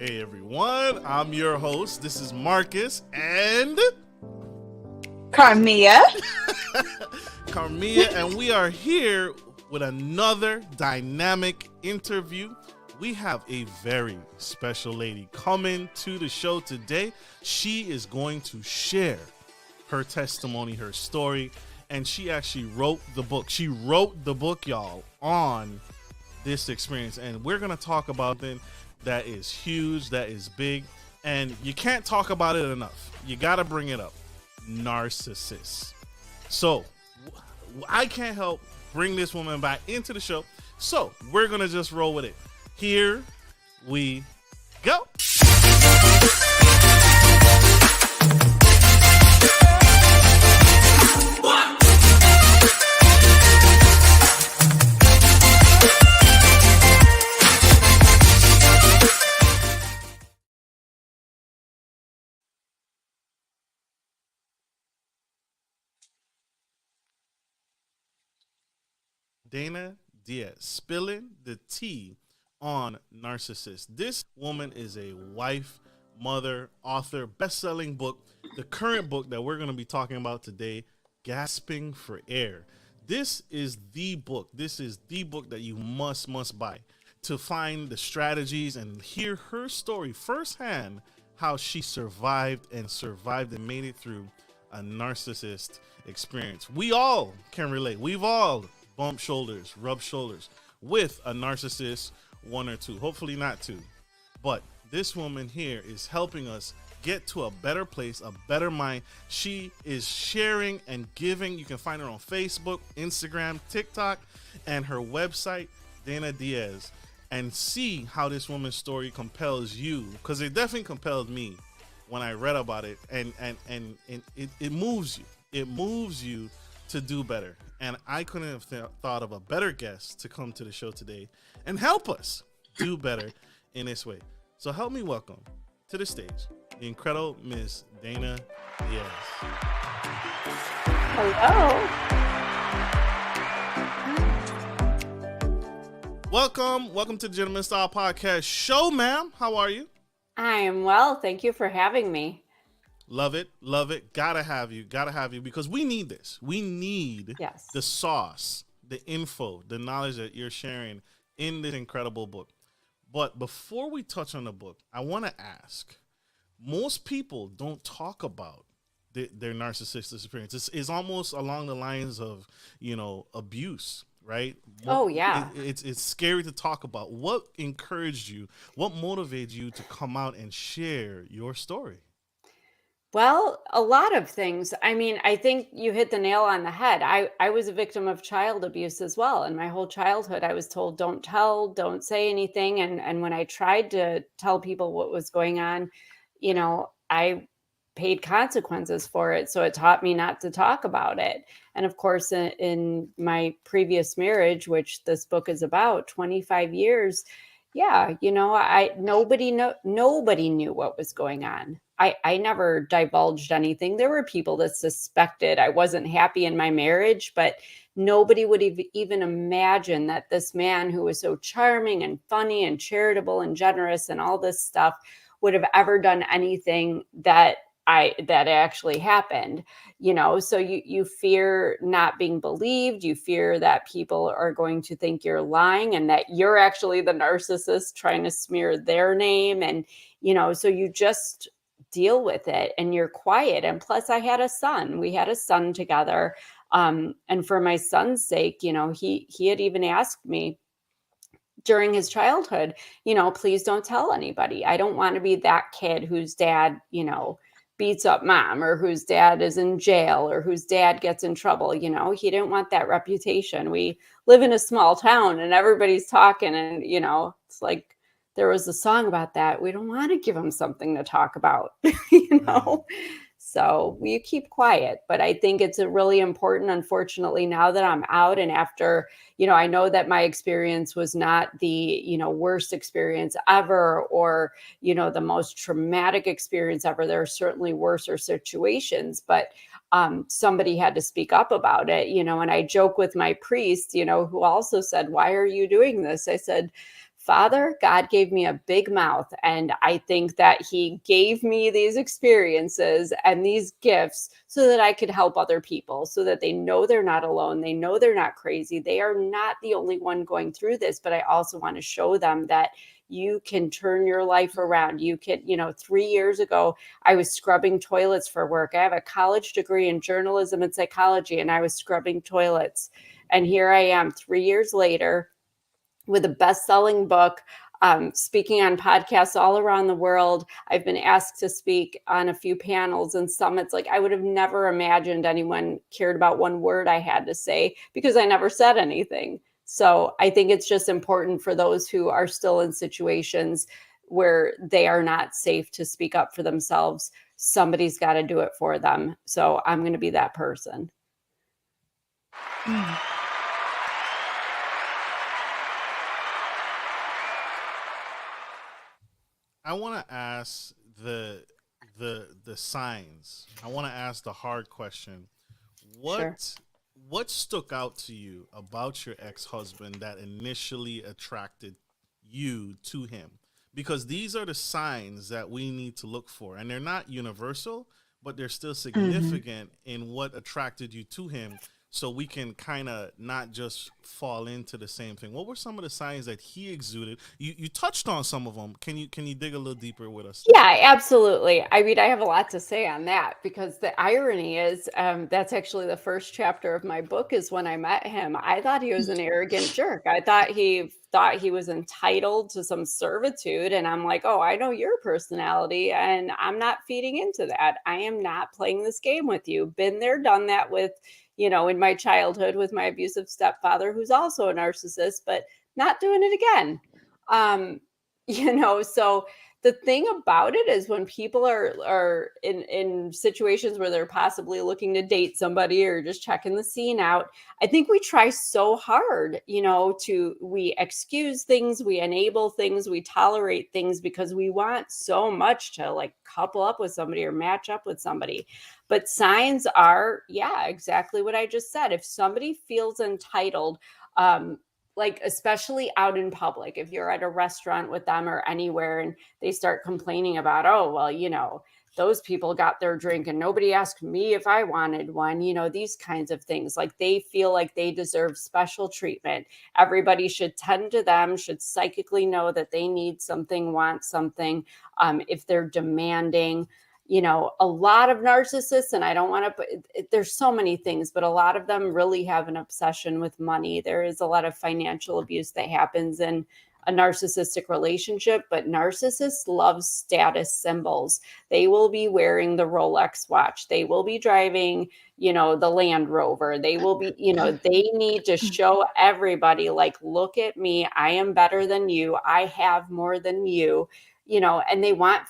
Hey everyone, I'm your host. This is Marcus and Karmea. Karmea, and we are here with another dynamic interview. We have a very special lady coming to the show today. She is going to share her testimony, her story, and she actually wrote the book. She wrote the book, y'all, on this experience, and we're going to talk about it. That is huge, that is big, and you can't talk about it enough. You got to bring it up. Narcissists. So, I can't help bring this woman back into the show, so we're going to just roll with it. Here we go. Dana Diaz, spilling the tea on Narcissist. This woman is a wife, mother, author, best-selling book. The current book that we're going to be talking about today, Gasping for Air. This is the book. This is the book that you must buy to find the strategies and hear her story firsthand, how she survived and made it through a narcissist experience. We all can relate. We've all bump shoulders, rub shoulders with a narcissist, one or two, hopefully not two. But this woman here is helping us get to a better place, a better mind. She is sharing and giving. You can find her on Facebook, Instagram, TikTok, and her website, Dana Diaz, and see how this woman's story compels you, because it definitely compelled me when I read about it, and it moves you. It moves you to do better. And I couldn't have thought of a better guest to come to the show today and help us do better in this way. So help me welcome to the stage the incredible Miss Dana Diaz. Hello. Welcome to the Gentleman Style Podcast show, ma'am. How are you? I am well. Thank you for having me. Love it. Gotta have you because we need this. We need the sauce, the info, the knowledge that you're sharing in this incredible book. But before we touch on the book, I want to ask, most people don't talk about their narcissistic experience. It's almost along the lines of, abuse, right? Oh, yeah. It's scary to talk about. What encouraged you? What motivated you to come out and share your story? Well, a lot of things. I mean, I think you hit the nail on the head. I was a victim of child abuse as well. And my whole childhood, I was told, don't tell, don't say anything. And when I tried to tell people what was going on, I paid consequences for it. So it taught me not to talk about it. And of course, in my previous marriage, which this book is about, 25 years, nobody knew what was going on. I never divulged anything. There were people that suspected I wasn't happy in my marriage, but nobody would even imagine that this man who was so charming and funny and charitable and generous and all this stuff would have ever done anything that actually happened. So you fear not being believed. You fear that people are going to think you're lying and that you're actually the narcissist trying to smear their name. And, so you just deal with it and you're quiet. And plus I had a son. We had a son together. And for my son's sake, he had even asked me during his childhood, please don't tell anybody. I don't want to be that kid whose dad, beats up mom, or whose dad is in jail, or whose dad gets in trouble. He didn't want that reputation. We live in a small town and everybody's talking, and it's like there was a song about that. We don't want to give him something to talk about, So we keep quiet. But I think it's a really important, unfortunately, now that I'm out and after, I know that my experience was not the, worst experience ever, or, the most traumatic experience ever. There are certainly worse situations, but somebody had to speak up about it, and I joke with my priest, who also said, why are you doing this? I said, Father, God gave me a big mouth. And I think that he gave me these experiences and these gifts so that I could help other people, so that they know they're not alone. They know they're not crazy. They are not the only one going through this. But I also want to show them that you can turn your life around. You can, 3 years ago, I was scrubbing toilets for work. I have a college degree in journalism and psychology, and I was scrubbing toilets. And here I am 3 years later with a best-selling book, speaking on podcasts all around the world. I've been asked to speak on a few panels and summits. Like, I would have never imagined anyone cared about one word I had to say because I never said anything. So I think it's just important for those who are still in situations where they are not safe to speak up for themselves. Somebody's got to do it for them. So I'm going to be that person. I want to ask the signs. I want to ask the hard question. Sure. What stuck out to you about your ex-husband that initially attracted you to him? Because these are the signs that we need to look for, and they're not universal, but they're still significant in what attracted you to him, so we can kind of not just fall into the same thing. What were some of the signs that he exuded? You touched on some of them. Can you dig a little deeper with us? Yeah, absolutely. I mean, I have a lot to say on that because the irony is that's actually the first chapter of my book is when I met him. I thought he was an arrogant jerk. I thought he was entitled to some servitude. And I'm like, oh, I know your personality and I'm not feeding into that. I am not playing this game with you. Been there, done that with, in my childhood with my abusive stepfather, who's also a narcissist, but not doing it again. So the thing about it is when people are in situations where they're possibly looking to date somebody or just checking the scene out, I think we try so hard, we excuse things, we enable things, we tolerate things because we want so much to like couple up with somebody or match up with somebody. But signs are, exactly what I just said. If somebody feels entitled, like especially out in public, if you're at a restaurant with them or anywhere and they start complaining about, oh, well, those people got their drink and nobody asked me if I wanted one, these kinds of things. Like they feel like they deserve special treatment. Everybody should tend to them, should psychically know that they need something, want something. If they're demanding, a lot of narcissists, and I don't want to, there's so many things, but a lot of them really have an obsession with money. There is a lot of financial abuse that happens in a narcissistic relationship, but narcissists love status symbols. They will be wearing the Rolex watch. They will be driving, the Land Rover. They will be, they need to show everybody like, look at me. I am better than you. I have more than you, and they want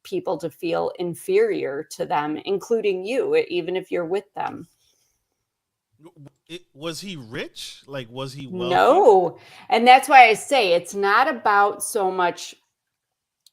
people to feel inferior to them, including you, even if you're with them. Was he rich? Like, was he wealthy? No. And that's why I say it's not about so much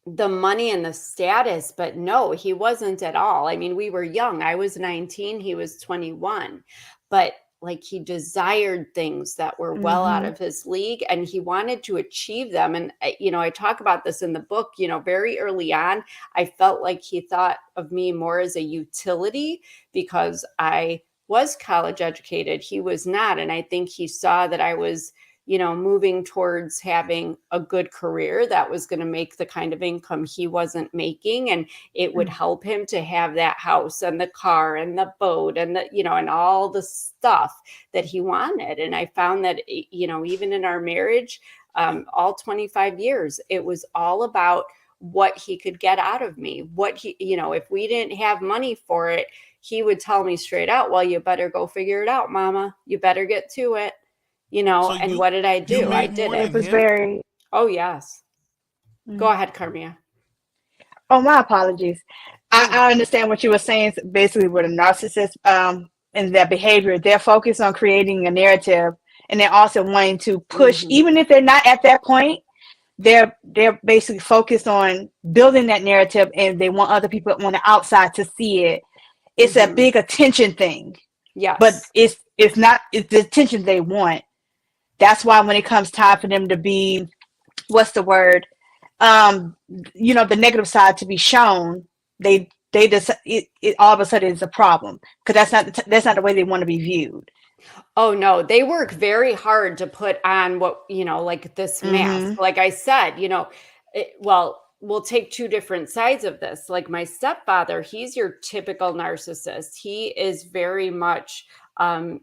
the money and the status, but no, he wasn't at all. I mean, we were young. I was 19, he was 21, but like he desired things that were well out of his league and he wanted to achieve them. And, I talk about this in the book, very early on, I felt like he thought of me more as a utility because I was college educated. He was not. And I think he saw that I was, moving towards having a good career that was going to make the kind of income he wasn't making. And it would help him to have that house and the car and the boat and and all the stuff that he wanted. And I found that, even in our marriage, all 25 years, it was all about what he could get out of me. What he, if we didn't have money for it, he would tell me straight out, well, you better go figure it out, mama. You better get to it. And what did I do? I did it. It was very. Oh, yes. Go ahead, Karmea. Oh, my apologies. I understand what you were saying. Basically, with a narcissist and their behavior, they're focused on creating a narrative, and they're also wanting to push, even if they're not at that point. They're basically focused on building that narrative, and they want other people on the outside to see it. It's a big attention thing. Yes. But it's the attention they want. That's why when it comes time for them to be what's the word? The negative side to be shown, they just it all of a sudden is a problem because that's not the way they want to be viewed. Oh no, they work very hard to put on what, like this mask. Mm-hmm. Like I said, well, we'll take two different sides of this. Like my stepfather, he's your typical narcissist. He is very much, in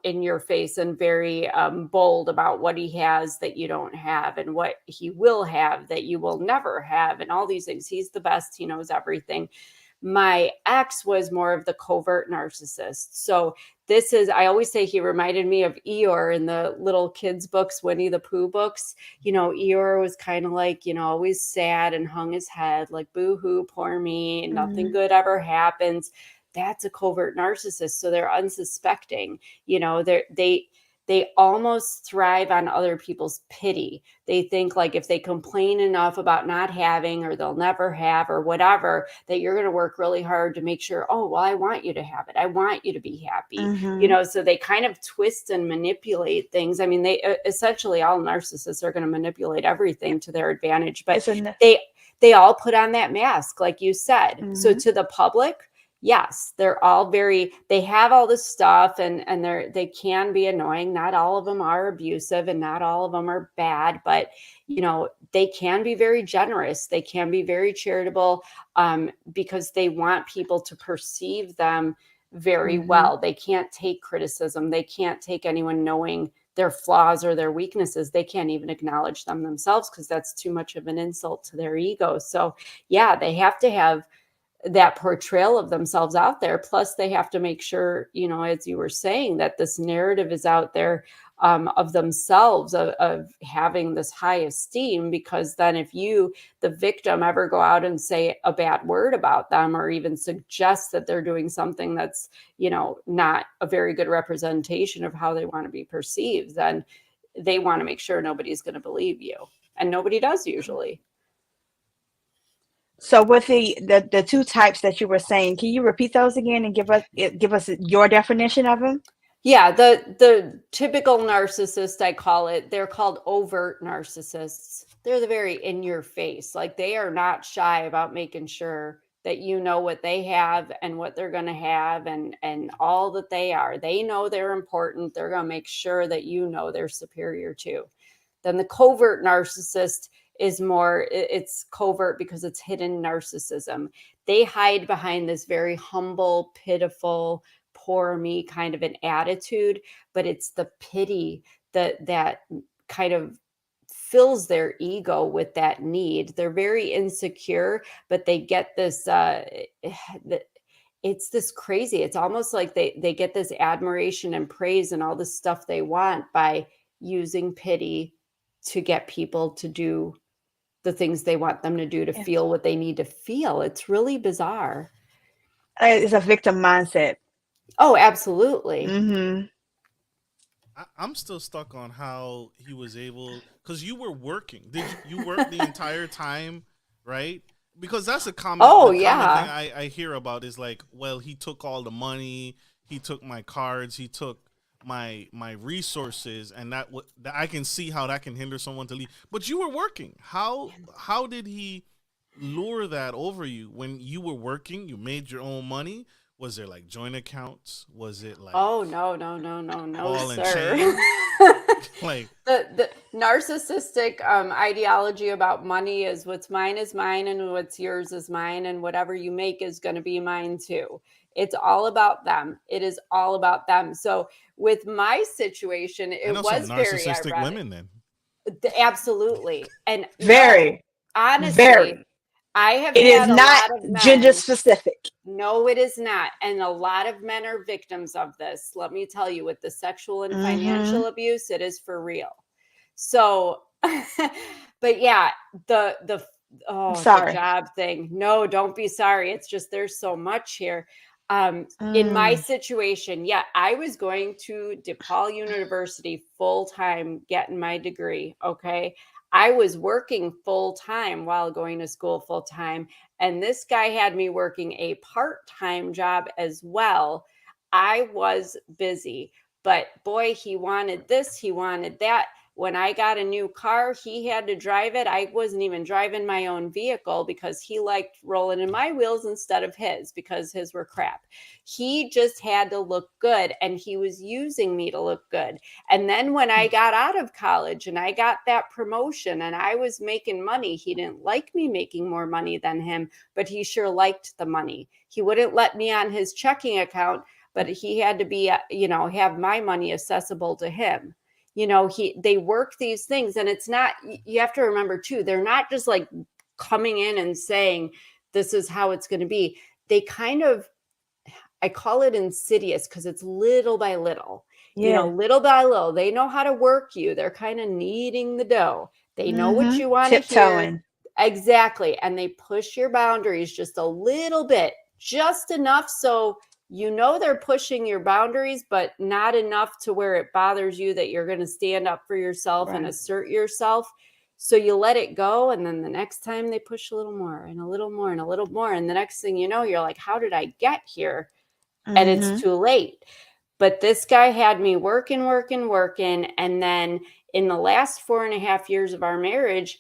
your face and very bold about what he has that you don't have and what he will have that you will never have and all these things. He's the best. He knows everything. My ex was more of the covert narcissist. So I always say he reminded me of Eeyore in the little kids' books, Winnie the Pooh books. Eeyore was kind of like, always sad and hung his head like, boo hoo, poor me, nothing good ever happens. That's a covert narcissist. So they're unsuspecting, they almost thrive on other people's pity. They think like if they complain enough about not having or they'll never have or whatever, that you're going to work really hard to make sure, oh, well, I want you to have it. I want you to be happy. So they kind of twist and manipulate things. I mean, they essentially all narcissists are going to manipulate everything to their advantage, but they all put on that mask, like you said. So to the public, yes, they're all they have all this stuff and they can be annoying. Not all of them are abusive and not all of them are bad, but they can be very generous. They can be very charitable because they want people to perceive them very well. They can't take criticism. They can't take anyone knowing their flaws or their weaknesses. They can't even acknowledge them themselves because that's too much of an insult to their ego. So yeah, they have to have that portrayal of themselves out there. Plus they have to make sure, as you were saying, that this narrative is out there of themselves, of having this high esteem, because then if you, the victim, ever go out and say a bad word about them or even suggest that they're doing something that's, not a very good representation of how they want to be perceived, then they want to make sure nobody's going to believe you. And nobody does usually. So with the two types that you were saying, can you repeat those again and give us your definition of them? Yeah, the typical narcissist, I call it, they're called overt narcissists. They're the very in your face. Like they are not shy about making sure that you know what they have and what they're going to have and all that they are. They know they're important. They're going to make sure that you know they're superior to. Then the covert narcissist is more, it's covert because it's hidden narcissism. They hide behind this very humble, pitiful, poor me kind of an attitude, but it's the pity that kind of fills their ego with that need. They're very insecure, but they get this, it's this crazy, it's almost like they get this admiration and praise and all this stuff they want by using pity to get people to do the things they want them to do, to feel what they need to feel. It's really bizarre. It's a victim mindset. Oh, absolutely. I'm still stuck on how he was able, because you were working. Did you work the entire time, right? Because that's a common, common thing I hear about is like, well, he took all the money, he took my cards, he took my resources, and that I can see how that can hinder someone to leave. But you were working. How did he lure that over you when you were working? You made your own money. Was there like joint accounts? Was it like no, sir. Like the narcissistic ideology about money is what's mine is mine and what's yours is mine, and whatever you make is going to be mine too. It's all about them. It is all about them. So with my situation, it was some very narcissistic ironic. women then. Absolutely. And very, honestly, very. I have it had is a not lot of men, gender specific. No, it is not. And a lot of men are victims of this. Let me tell you, with the sexual and financial abuse, it is for real. So, but yeah, the job thing. No, don't be sorry. It's just, there's so much here. In my situation, I was going to DePaul University full-time getting my degree. Okay. I was working full-time while going to school full-time. And this guy had me working a part-time job as well. I was busy, but boy, he wanted this, he wanted that. When I got a new car, he had to drive it. I wasn't even driving my own vehicle because he liked rolling in my wheels instead of his, because his were crap. He just had to look good, and he was using me to look good. And then when I got out of college and I got that promotion and I was making money, he didn't like me making more money than him, but he sure liked the money. He wouldn't let me on his checking account, but he had to be, have my money accessible to him. They work these things, and it's not, you have to remember too, they're not just like coming in and saying, this is how it's going to be. They kind of, I call it insidious because it's little by little, little by little. They know how to work you. They're kind of kneading the dough. They know what you want to hear. Exactly. And they push your boundaries just a little bit, just enough so they're pushing your boundaries, but not enough to where it bothers you that you're going to stand up for yourself and assert yourself. So you let it go. And then the next time they push a little more and a little more and a little more. And the next thing you know, you're like, how did I get here? And it's too late. But this guy had me working. And then in the last 4.5 years of our marriage,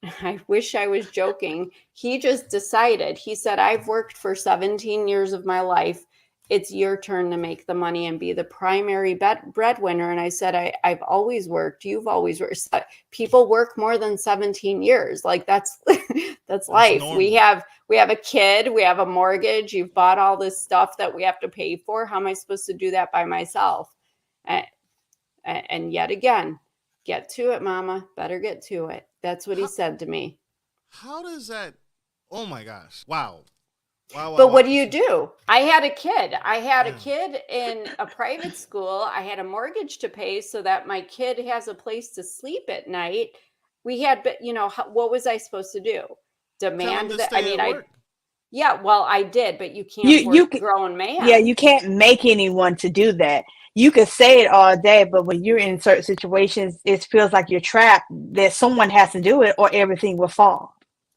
I wish I was joking. He just decided, he said, I've worked for 17 years of my life. It's your turn to make the money and be the primary breadwinner. And I said, I've always worked. You've always worked. People work more than 17 years. Like that's life. Normal. We have a kid, we have a mortgage. You've bought all this stuff that we have to pay for. How am I supposed to do that by myself? And yet again, get to it, mama. Better get to it. That's what he said to me. How does that? Oh my gosh. Wow. But what do you do? I had a kid. A kid in a private school. I had a mortgage to pay so that my kid has a place to sleep at night. We had, what was I supposed to do? Demand that? I did, but you can't force a grown man. Yeah, you can't make anyone to do that. You could say it all day, but when you're in certain situations, it feels like you're trapped, that someone has to do it or everything will fall.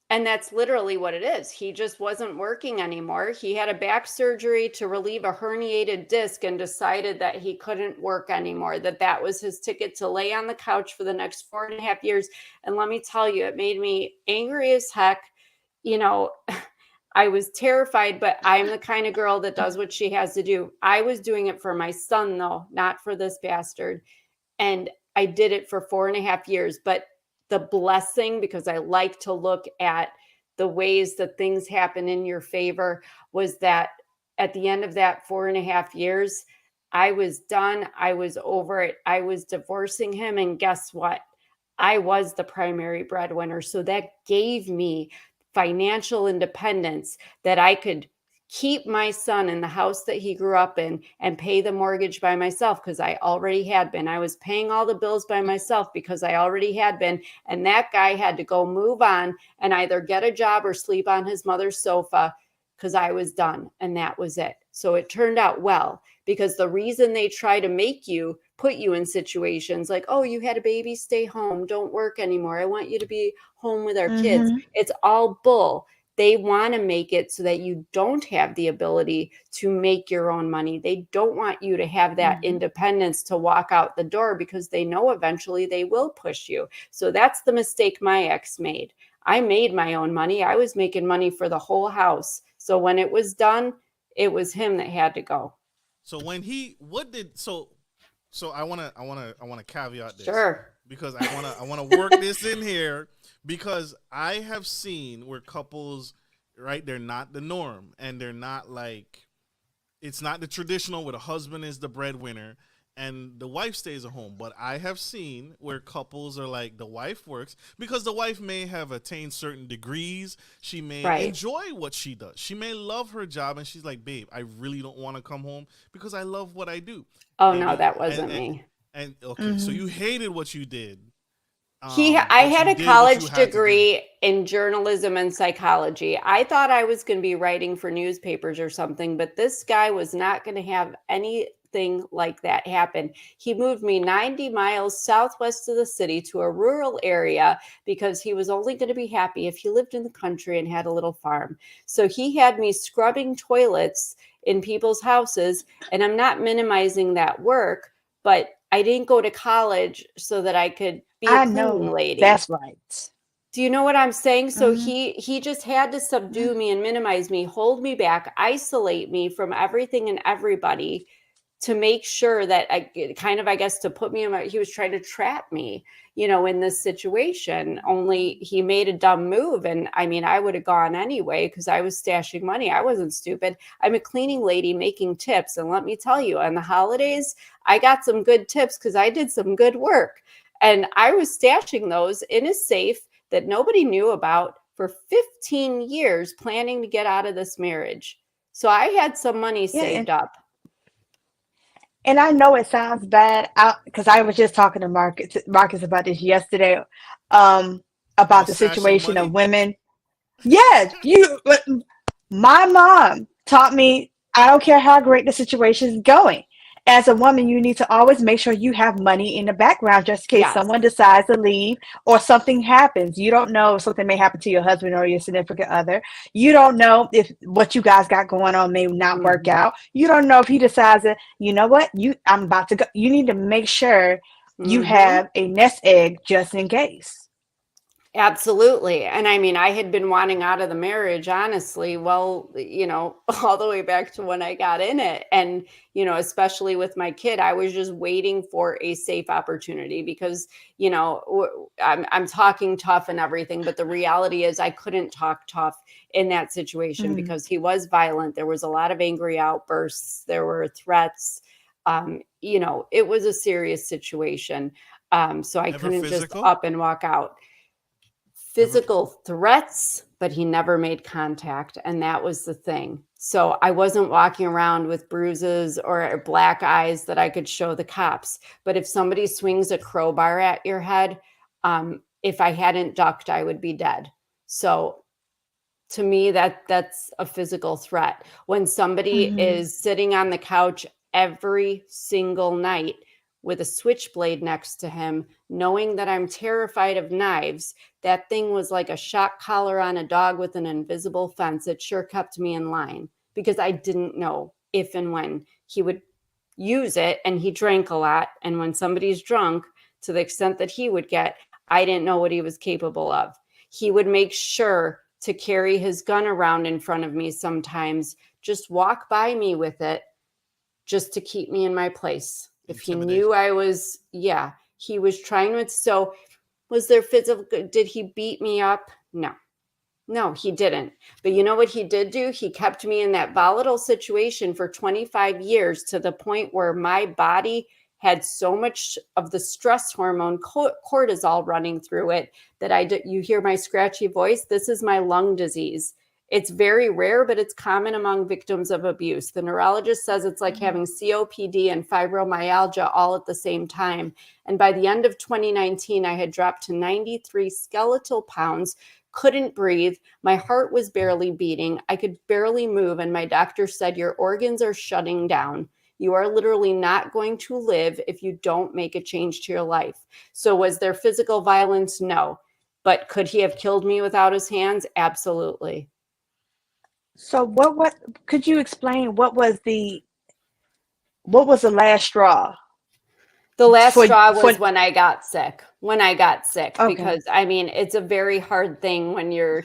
And that's literally what it is. He just wasn't working anymore. He had a back surgery to relieve a herniated disc and decided that he couldn't work anymore, that was his ticket to lay on the couch for the next 4.5 years. And let me tell you, it made me angry as heck. I was terrified, but I'm the kind of girl that does what she has to do. I was doing it for my son, though, not for this bastard. And I did it for 4.5 years. But the blessing, because I like to look at the ways that things happen in your favor, was that at the end of that 4.5 years, I was done. I was over it. I was divorcing him. And guess what? I was the primary breadwinner. So that gave me financial independence, that I could keep my son in the house that he grew up in and pay the mortgage by myself, because I already had been. I was paying all the bills by myself because I already had been. And that guy had to go move on and either get a job or sleep on his mother's sofa, because I was done. And that was it. So it turned out well, because the reason they try to put you in situations like, oh, you had a baby, stay home, don't work anymore, I want you to be home with our kids. It's all bull. They want to make it so that you don't have the ability to make your own money. They don't want you to have that independence to walk out the door, because they know eventually they will push you. So that's the mistake my ex made. I made my own money. I was making money for the whole house. So when it was done, it was him that had to go. So when so I want to caveat this. Sure. Because I want to work this in here, because I have seen where couples, right, they're not the norm, and they're not like, it's not the traditional where the husband is the breadwinner and the wife stays at home. But I have seen where couples are like, the wife works because the wife may have attained certain degrees. She may enjoy what she does. She may love her job, and she's like, babe, I really don't want to come home because I love what I do. Oh, no, that wasn't me. And okay, so you hated what you did. I had a college degree in journalism and psychology. I thought I was going to be writing for newspapers or something, but this guy was not going to have anything like that happen. He moved me 90 miles southwest of the city to a rural area because he was only going to be happy if he lived in the country and had a little farm. So he had me scrubbing toilets in people's houses, and I'm not minimizing that work, but I didn't go to college so that I could be a I cleaning know lady. that's right. Do you know what I'm saying? So Mhm. he just had to subdue me and minimize me, hold me back, isolate me from everything and everybody to make sure that I guess to put me in he was trying to trap me, in this situation. Only he made a dumb move. And I mean, I would have gone anyway because I was stashing money. I wasn't stupid. I'm a cleaning lady making tips. And let me tell you, on the holidays, I got some good tips because I did some good work. And I was stashing those in a safe that nobody knew about for 15 years, planning to get out of this marriage. So I had some money Yeah, saved up. and I know it sounds bad because I was just talking to Marcus about this yesterday, about About the stashing situation of money. women. Yeah, my mom taught me I don't care how great the situation is going. As a woman, you need to always make sure you have money in the background just in case Yes. someone decides to leave or something happens. You don't know if something may happen to your husband or your significant other. You don't know if what you guys got going on may not work out. You don't know if he decides that, you know what, I'm about to go. You need to make sure you have a nest egg just in case. Absolutely. And I mean, I had been wanting out of the marriage, honestly, well, all the way back to when I got in it. And, especially with my kid, I was just waiting for a safe opportunity because, I'm talking tough and everything, but the reality is I couldn't talk tough in that situation because he was violent. There was a lot of angry outbursts. There were threats. It was a serious situation. So I Ever couldn't just physical? up and walk out. Physical threats, but he never made contact. And that was the thing. So I wasn't walking around with bruises or black eyes that I could show the cops. But if somebody swings a crowbar at your head, if I hadn't ducked, I would be dead. So to me, that's a physical threat. When somebody is sitting on the couch every single night with a switchblade next to him, knowing that I'm terrified of knives, that thing was like a shock collar on a dog with an invisible fence. It sure kept me in line because I didn't know if and when he would use it. And he drank a lot. And when somebody's drunk, to the extent that he would get, I didn't know what he was capable of. He would make sure to carry his gun around in front of me sometimes, just walk by me with it, just to keep me in my place. If he knew I was, he was trying to. So was there physical, did he beat me up? No, he didn't. But you know what he did do? He kept me in that volatile situation for 25 years to the point where my body had so much of the stress hormone cortisol running through it that you hear my scratchy voice. This is my lung disease. It's very rare, but it's common among victims of abuse. The neurologist says it's like having COPD and fibromyalgia all at the same time. And by the end of 2019, I had dropped to 93 skeletal pounds, couldn't breathe. My heart was barely beating. I could barely move. And my doctor said, your organs are shutting down. You are literally not going to live if you don't make a change to your life. So was there physical violence? No. But could he have killed me without his hands? Absolutely. So what could you explain what was the last straw? The last For straw was for when I got sick. Okay. Because I mean, it's a very hard thing when you're,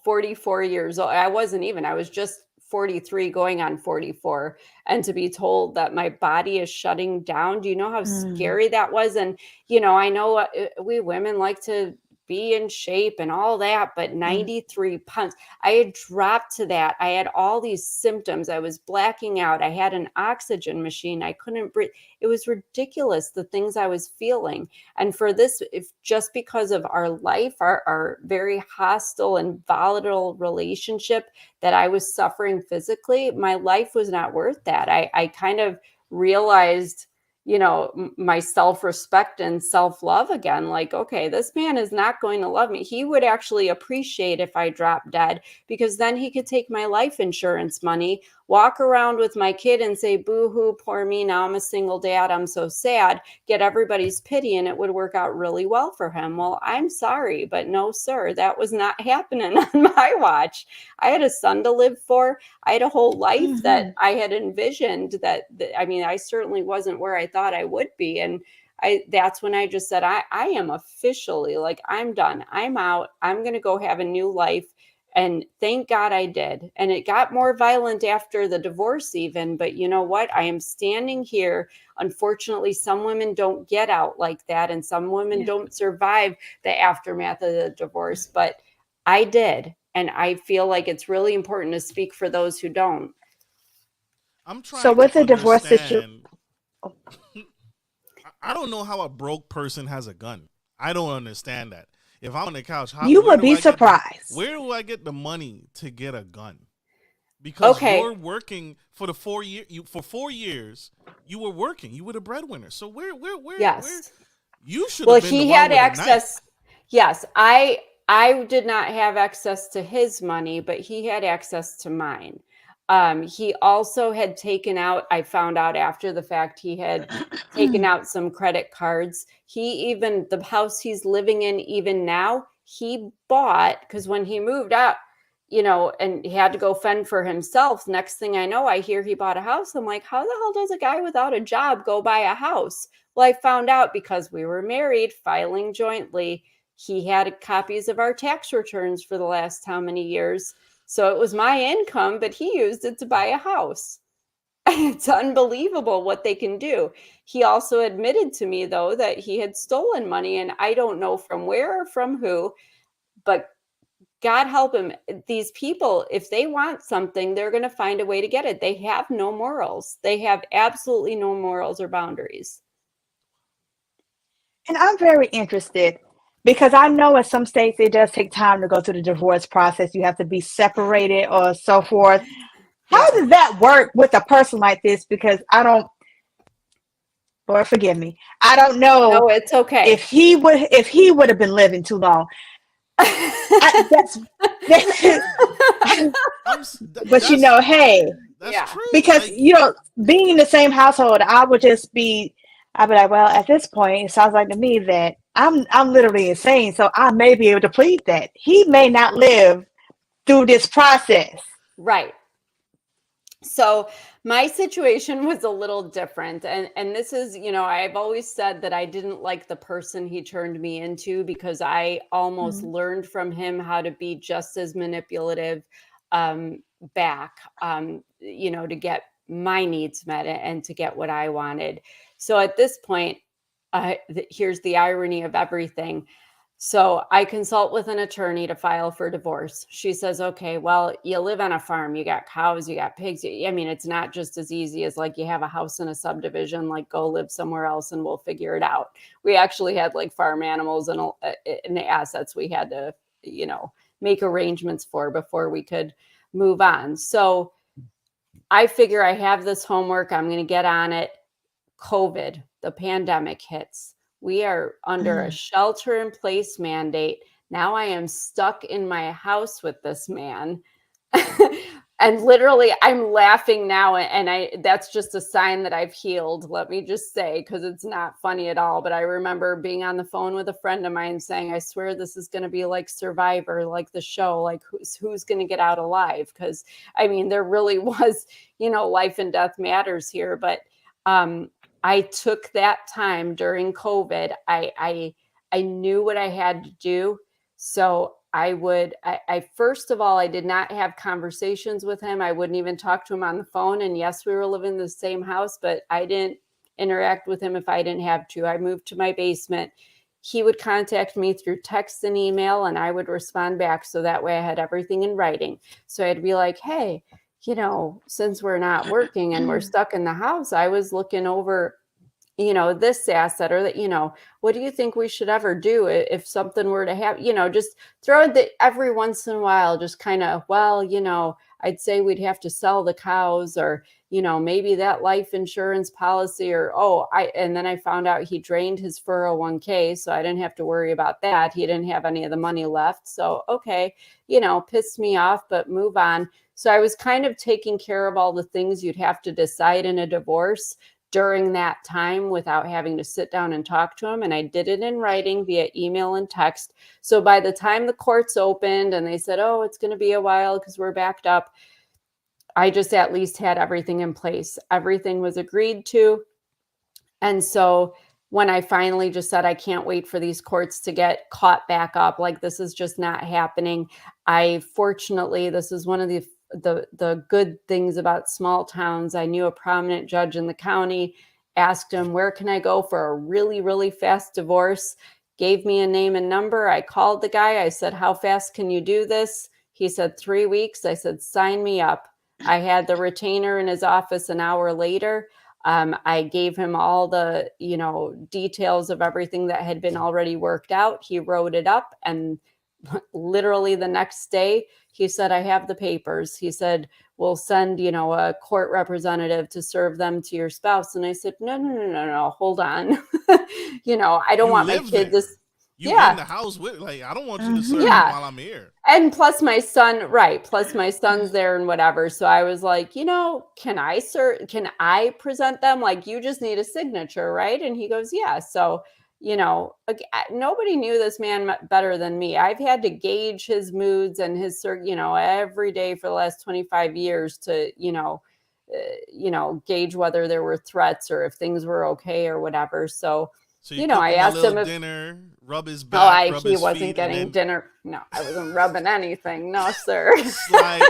44 years old. I was just 43 going on 44. And to be told that my body is shutting down, do you know how scary that was? And, I know we women like to be in shape and all that, but 93 pounds, I had dropped to that. I had all these symptoms. I was blacking out. I had an oxygen machine. I couldn't breathe. It was ridiculous, the things I was feeling. And for this, if just because of our life, our very hostile and volatile relationship that I was suffering physically, my life was not worth that. I kind of realized, my self-respect and self-love again. Like, okay, this man is not going to love me. He would actually appreciate if I dropped dead because then he could take my life insurance money walk around with my kid and say, boo-hoo, poor me, now I'm a single dad, I'm so sad, get everybody's pity, and it would work out really well for him. Well, I'm sorry, but no, sir, that was not happening on my watch. I had a son to live for. I had a whole life that I had envisioned that I mean, I certainly wasn't where I thought I would be. And that's when I just said, I am officially like, I'm done. I'm out. I'm going to go have a new life. And thank God I did. And it got more violent after the divorce even. But you know what? I am standing here. Unfortunately, some women don't get out like that. And some women don't survive the aftermath of the divorce. But I did. And I feel like it's really important to speak for those who don't. I'm trying So with to the divorce situation, I don't know how a broke person has a gun. I don't understand that. If I'm on the couch, you would be surprised. Where do I get the money to get a gun? Because you're working for the 4 year. For 4 years, you were working. You were the breadwinner. So where? Yes. Where, you should. Well, have been he the one had with access. Yes, I did not have access to his money, but he had access to mine. He also had taken out, I found out after the fact, he had taken out some credit cards. The house he's living in even now, he bought, because when he moved out, and he had to go fend for himself. Next thing I know, I hear he bought a house. I'm like, how the hell does a guy without a job go buy a house? Well, I found out because we were married, filing jointly. He had copies of our tax returns for the last how many years. So it was my income, but he used it to buy a house. It's unbelievable what they can do. He also admitted to me, though, that he had stolen money, and I don't know from where or from who, but God help him. These people, if they want something, they're going to find a way to get it. They have no morals. They have absolutely no morals or boundaries. And I'm very interested because I know in some states it does take time to go through the divorce process. You have to be separated or so forth. How does that work with a person like this? Because I don't, Lord forgive me, I don't know. No, it's okay. If he would have been living too long. But hey, that's true. Because being in the same household, I'd be like, well, at this point, it sounds like to me that I'm literally insane, so I may be able to plead that he may not live through this process. Right. So my situation was a little different. And this is, I've always said that I didn't like the person he turned me into because I almost learned from him how to be just as manipulative back, to get my needs met and to get what I wanted. So at this point, here's the irony of everything. So I consult with an attorney to file for divorce. She says, okay, well, you live on a farm, you got cows, you got pigs. I mean, it's not just as easy as like you have a house in a subdivision, like go live somewhere else and we'll figure it out. We actually had like farm animals and the assets we had to, make arrangements for before we could move on. So I figure I have this homework. I'm going to get on it. COVID, the pandemic hits. We are under a shelter-in-place mandate. Now I am stuck in my house with this man. And literally, I'm laughing now. And that's just a sign that I've healed, let me just say, because it's not funny at all. But I remember being on the phone with a friend of mine saying, I swear this is going to be like Survivor, like the show, like who's going to get out alive? Because, I mean, there really was, life and death matters here. But I took that time during COVID. I knew what I had to do. So I first of all, I did not have conversations with him. I wouldn't even talk to him on the phone. And yes, we were living in the same house, but I didn't interact with him if I didn't have to. I moved to my basement. He would contact me through text and email, and I would respond back. So that way I had everything in writing. So I'd be like, hey, since we're not working and we're stuck in the house, I was looking over, this asset or that, what do you think we should ever do if something were to happen, just throw it every once in a while, just kind of, well, I'd say we'd have to sell the cows or, maybe that life insurance policy, or, and then I found out he drained his 401k. So I didn't have to worry about that. He didn't have any of the money left. So, okay, pissed me off, but move on. So I was kind of taking care of all the things you'd have to decide in a divorce during that time without having to sit down and talk to him. And I did it in writing via email and text. So by the time the courts opened and they said, oh, it's going to be a while because we're backed up, I just at least had everything in place. Everything was agreed to. And so when I finally just said, I can't wait for these courts to get caught back up, like this is just not happening. Fortunately, this is one of the good things about small towns. I knew a prominent judge in the county, asked him, where can I go for a really, really fast divorce? Gave me a name and number. I called the guy. I said, how fast can you do this? He said 3 weeks. I said, sign me up. I had the retainer in his office an hour later. I gave him all the, details of everything that had been already worked out. He wrote it up, and literally the next day, he said, I have the papers. He said, we'll send, a court representative to serve them to your spouse. And I said, no, hold on. I don't want my kid to. You in the house with, I don't want you to serve him while I'm here. And plus my son, plus my son's there and whatever. So I was like, can I present them? Like, you just need a signature, right? And he goes, yeah. So, nobody knew this man better than me. I've had to gauge his moods and his, every day for the last 25 years to, gauge whether there were threats or if things were okay or whatever. So I asked him if dinner, rub his back, he wasn't getting dinner. No, I wasn't rubbing anything. No, sir. Slide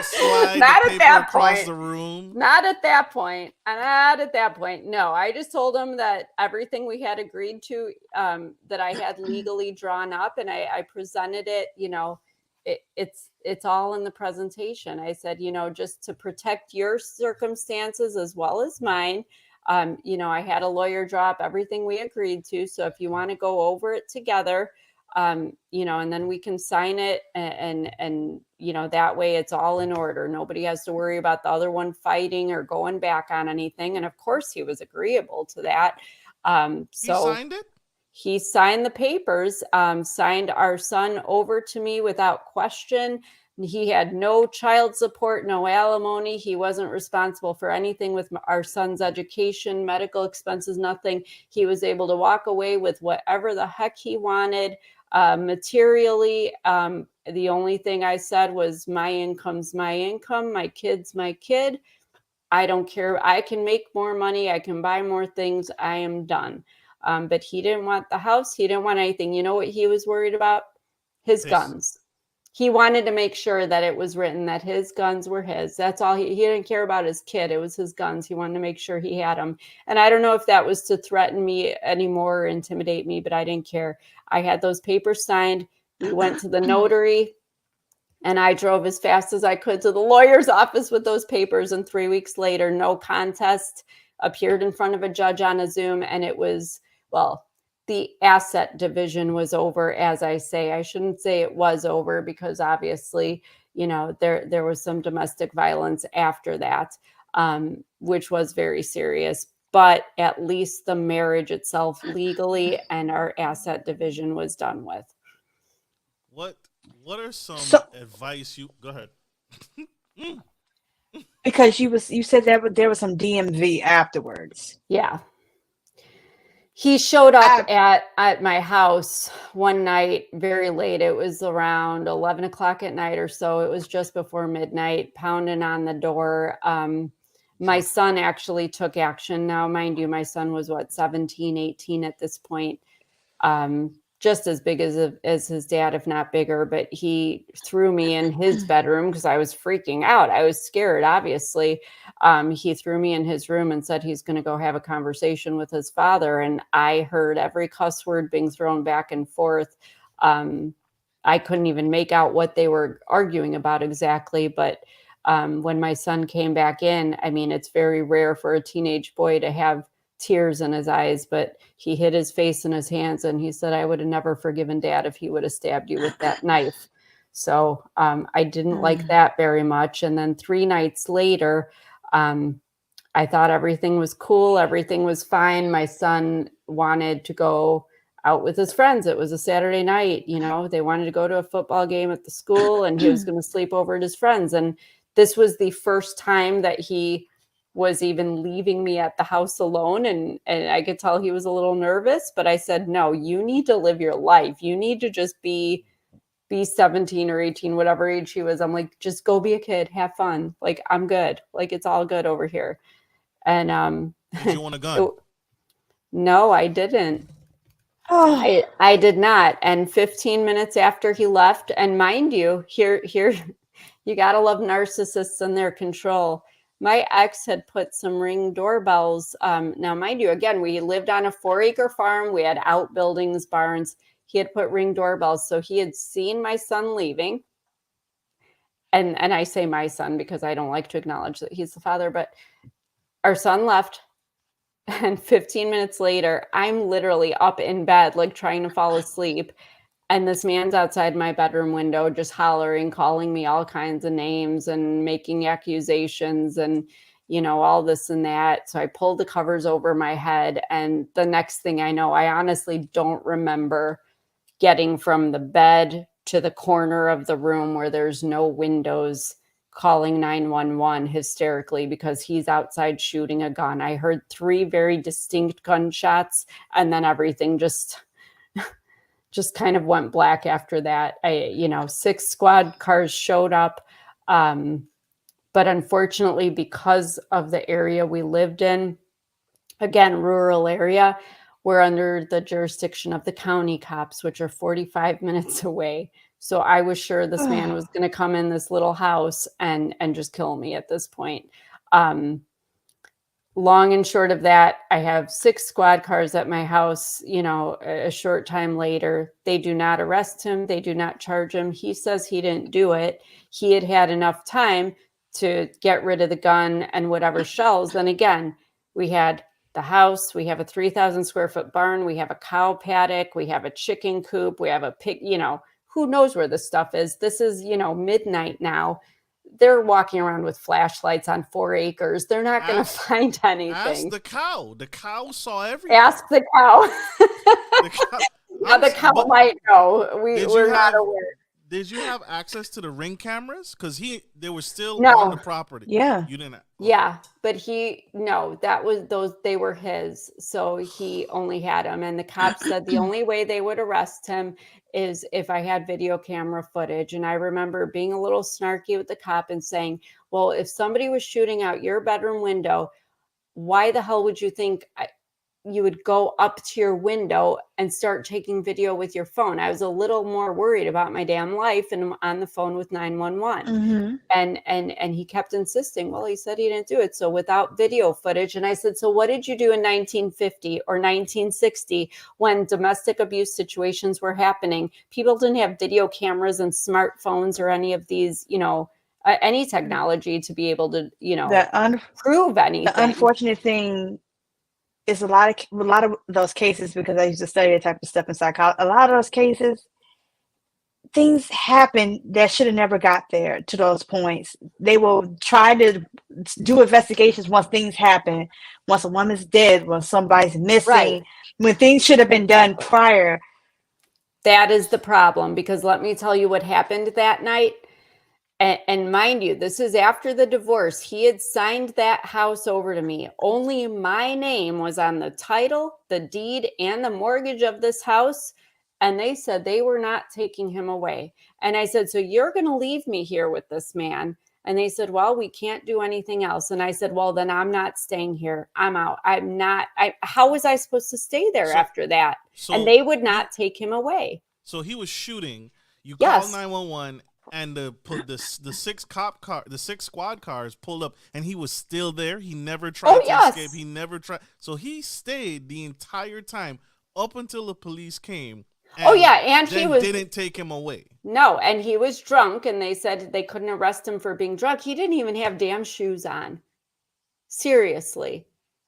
not the at that across point. The room. Not at that point. Not at that point. No, I just told him that everything we had agreed to, that I had legally drawn up, and I presented it. It's all in the presentation. I said, just to protect your circumstances as well as mine. I had a lawyer draw up everything we agreed to. So if you want to go over it together, and then we can sign it and that way it's all in order. Nobody has to worry about the other one fighting or going back on anything. And of course he was agreeable to that. So he signed it? He signed the papers, signed our son over to me without question. He had no child support, no alimony. He wasn't responsible for anything with our son's education, medical expenses, nothing. He was able to walk away with whatever the heck he wanted. Materially, the only thing I said was, my income's my income, my kid's my kid. I don't care. I can make more money. I can buy more things. I am done. But he didn't want the house. He didn't want anything. You know what he was worried about? His guns. He wanted to make sure that it was written that his guns were his. That's all. He didn't care about his kid. It was his guns. He wanted to make sure he had them. And I don't know if that was to threaten me anymore or intimidate me, but I didn't care. I had those papers signed. We went to the notary, and I drove as fast as I could to the lawyer's office with those papers. And 3 weeks later, no contest, appeared in front of a judge on a Zoom. And it was, the asset division was over, as I say. I shouldn't say it was over, because obviously, there was some domestic violence after that, which was very serious. But at least the marriage itself legally and our asset division was done with. What are some advice you go ahead? Because you said that there was some DMV afterwards. Yeah. He showed up at my house one night very late. It was around 11 o'clock at night or so. It was just before midnight, pounding on the door. My son actually took action. Now, mind you, my son was 17, 18 at this point. Just as big as his dad, if not bigger. But he threw me in his bedroom because I was freaking out. I was scared, obviously. He threw me in his room and said he's going to go have a conversation with his father. And I heard every cuss word being thrown back and forth. I couldn't even make out what they were arguing about exactly. But when my son came back in, I mean, it's very rare for a teenage boy to have tears in his eyes, but he hid his face in his hands and he said, I would have never forgiven Dad if he would have stabbed you with that knife. So I didn't like that very much. And then 3 nights later, I thought everything was cool. Everything was fine. My son wanted to go out with his friends. It was a Saturday night. They wanted to go to a football game at the school, and he was going to sleep over at his friends. And this was the first time that he was even leaving me at the house alone. And I could tell he was a little nervous, but I said, no, you need to live your life. You need to just be 17 or 18, whatever age he was. I'm like, just go be a kid, have fun. Like, I'm good. Like, it's all good over here. And did you want a gun? No, I didn't. Oh. I did not. And 15 minutes after he left, and mind you, here you gotta love narcissists and their control. My ex had put some Ring doorbells. Now, mind you, again, we lived on a 4-acre farm. We had outbuildings, barns. He had put Ring doorbells. So he had seen my son leaving. And I say my son because I don't like to acknowledge that he's the father, but our son left. And 15 minutes later, I'm literally up in bed, like trying to fall asleep. And this man's outside my bedroom window, just hollering, calling me all kinds of names and making accusations and, all this and that. So I pulled the covers over my head. And the next thing I know, I honestly don't remember getting from the bed to the corner of the room where there's no windows, calling 911 hysterically because he's outside shooting a gun. I heard 3 very distinct gunshots, and then everything just kind of went black after that. 6 squad cars showed up. But unfortunately, because of the area we lived in, again, rural area, we're under the jurisdiction of the county cops, which are 45 minutes away. So I was sure this man was going to come in this little house and just kill me at this point. Long and short of that, I have 6 squad cars at my house, a short time later. They do not arrest him. They do not charge him. He says he didn't do it. He had had enough time to get rid of the gun and whatever shells. Then again, we had the house, we have a 3,000 square foot barn, we have a cow paddock, we have a chicken coop, we have a pig, who knows where this stuff is. This is, midnight now. They're walking around with flashlights on 4 acres. They're not going to find anything. Ask the cow. The cow saw everything. Ask the cow. The cow might know. We're not aware. Did you have access to the Ring cameras? Because they were still on the property. Yeah. You didn't. Yeah, but that was those. They were his, so he only had them. And the cops said the only way they would arrest him is if I had video camera footage. And I remember being a little snarky with the cop and saying, "Well, if somebody was shooting out your bedroom window, why the hell would you think you would go up to your window and start taking video with your phone?" I was a little more worried about my damn life, and I'm on the phone with 911. Mm-hmm. And he kept insisting, well, he said he didn't do it. So without video footage. And I said, so what did you do in 1950 or 1960 when domestic abuse situations were happening? People didn't have video cameras and smartphones or any of these, any technology to be able to, prove anything. The unfortunate thing is a lot of those cases, because I used to study that type of stuff in psychology. A lot of those cases, things happen that should have never got there to those points. They will try to do investigations once things happen, once a woman's dead, when somebody's missing, right, when things should have been done prior. That is the problem, because let me tell you what happened that night. And mind you, this is after the divorce. He had signed that house over to me. Only my name was on the title, the deed, and the mortgage of this house. And they said they were not taking him away. And I said, so you're going to leave me here with this man? And they said, well, we can't do anything else. And I said, well, then I'm not staying here. I'm out. How was I supposed to stay there after that? And they would not take him away. So he was shooting. You yes. called 911. And the 6 squad cars pulled up, and he was still there. He never tried to escape. He never tried. So he stayed the entire time up until the police came. And he didn't take him away. No, and he was drunk, and they said they couldn't arrest him for being drunk. He didn't even have damn shoes on. Seriously.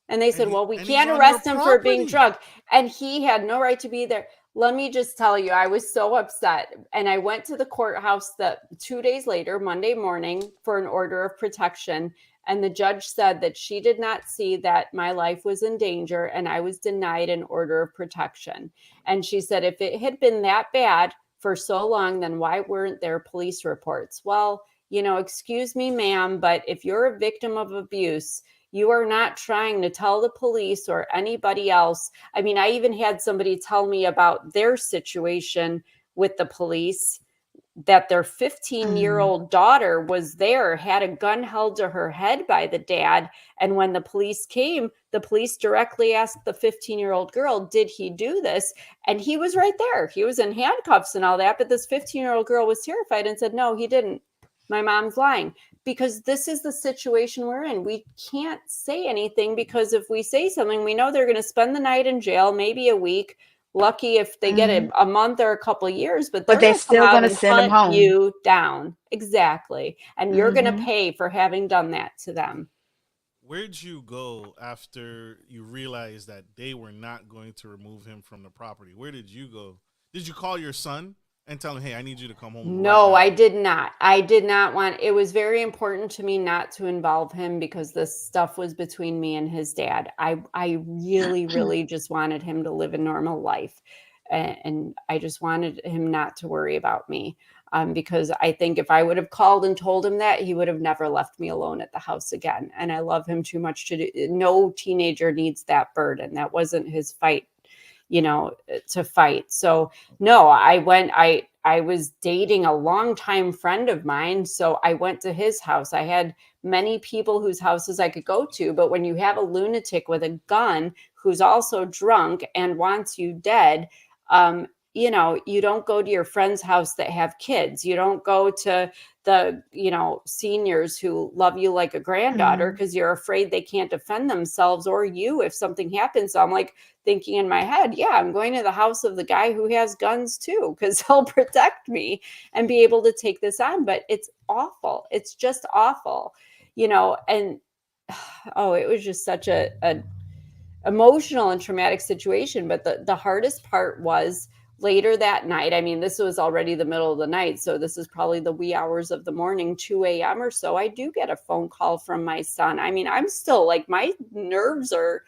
And they said, well, we can't arrest him for being drunk. And he had no right to be there. Let me just tell you, I was so upset. And I went to the courthouse 2 days later, Monday morning, for an order of protection. And the judge said that she did not see that my life was in danger and I was denied an order of protection. And she said, if it had been that bad for so long, then why weren't there police reports? Well, excuse me, ma'am, but if you're a victim of abuse, you are not trying to tell the police or anybody else. I mean, I even had somebody tell me about their situation with the police, that their 15-year-old daughter was there, had a gun held to her head by the dad. And when the police came, the police directly asked the 15-year-old girl, did he do this? And he was right there. He was in handcuffs and all that. But this 15-year-old girl was terrified and said, no, he didn't. My mom's lying. Because this is the situation we're in. We can't say anything, because if we say something, we know they're going to spend the night in jail, maybe a week. Lucky if they get a month or a couple of years, but they're still going to send them home. You down. Exactly. And you're going to pay for having done that to them. Where'd you go after you realized that they were not going to remove him from the property? Where did you go? Did you call your son and tell him, hey, I need you to come home? No, I did not. I did not want, it was very important to me not to involve him, because this stuff was between me and his dad. I really, really just wanted him to live a normal life. And I just wanted him not to worry about me. Because I think if I would have called and told him that, he would have never left me alone at the house again. And I love him too much to do. No teenager needs that burden. That wasn't his fight, to fight. So no, I was dating a longtime friend of mine. So I went to his house. I had many people whose houses I could go to, but when you have a lunatic with a gun who's also drunk and wants you dead, you don't go to your friend's house that have kids. You don't go to the, seniors who love you like a granddaughter, because you're afraid they can't defend themselves or you if something happens. So I'm like thinking in my head, yeah, I'm going to the house of the guy who has guns too, because he'll protect me and be able to take this on. But it's awful. It's just awful, and it was just such a emotional and traumatic situation. But the hardest part was later that night. I mean, this was already the middle of the night, so this is probably the wee hours of the morning, 2 a.m. or so. I do get a phone call from my son. I mean, I'm still like, my nerves are,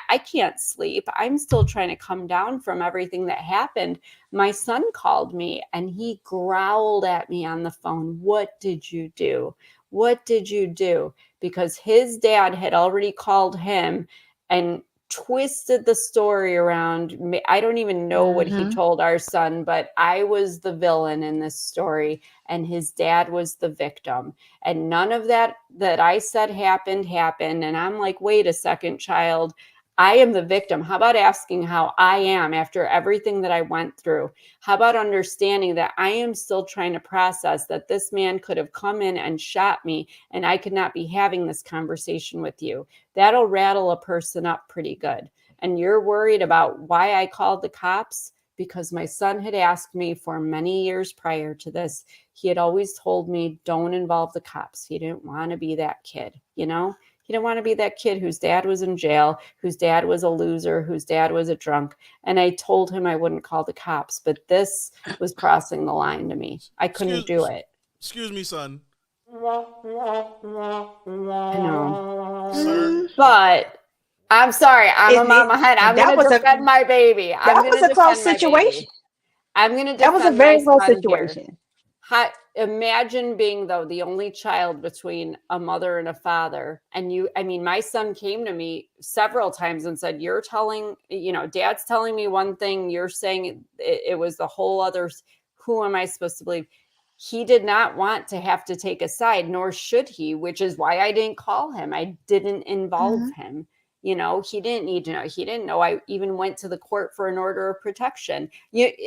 I can't sleep. I'm still trying to come down from everything that happened. My son called me and he growled at me on the phone. What did you do? What did you do? Because his dad had already called him and twisted the story around. I don't even know what he told our son, but I was the villain in this story and his dad was the victim. And none of that I said happened. And I'm like, wait a second, child. I am the victim. How about asking how I am after everything that I went through? How about understanding that I am still trying to process that this man could have come in and shot me and I could not be having this conversation with you? That'll rattle a person up pretty good. And you're worried about why I called the cops? Because my son had asked me for many years prior to this. He had always told me, don't involve the cops. He didn't want to be that kid, He didn't want to be that kid whose dad was in jail, whose dad was a loser, whose dad was a drunk. And I told him I wouldn't call the cops, but this was crossing the line to me. I couldn't do it. Excuse me, son. I know. Sir. But I'm sorry. I'm a mama hen. I'm going to defend my baby. That was a close situation. I'm going to defend that was a very close situation. Imagine being, though, the only child between a mother and a father. And my son came to me several times and said, you're telling, dad's telling me one thing, you're saying it was the whole other. Who am I supposed to believe? He did not want to have to take a side, nor should he, which is why I didn't call him. I didn't involve him. He didn't need to know. He didn't know I even went to the court for an order of protection.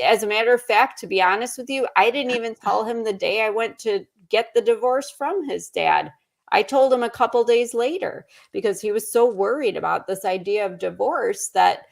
As a matter of fact, to be honest with you, I didn't even tell him the day I went to get the divorce from his dad. I told him a couple days later because he was so worried about this idea of divorce that,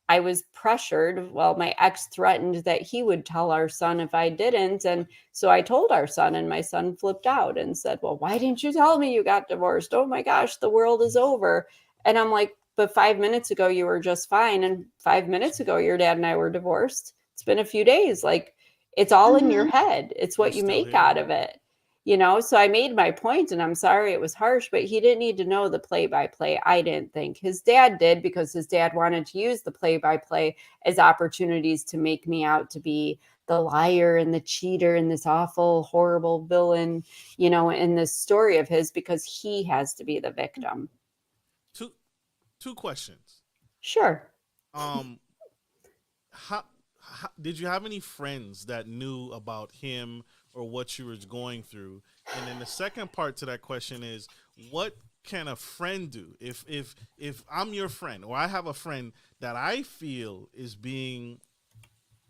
I was pressured. Well, my ex threatened that he would tell our son if I didn't. And so I told our son, and my son flipped out and said, well, why didn't you tell me you got divorced? Oh my gosh, the world is over. And I'm like, but 5 minutes ago, you were just fine. And 5 minutes ago, your dad and I were divorced. It's been a few days. Like, it's all in your head. It's what you make out of it. So I made my point, and I'm sorry it was harsh, but he didn't need to know the play-by-play. I didn't think. His dad did, because his dad wanted to use the play-by-play as opportunities to make me out to be the liar and the cheater and this awful, horrible villain, in this story of his, because he has to be the victim. Two questions. Sure. How did you have any friends that knew about him or what you were going through? And then the second part to that question is, what can a friend do if I'm your friend, or I have a friend that I feel is being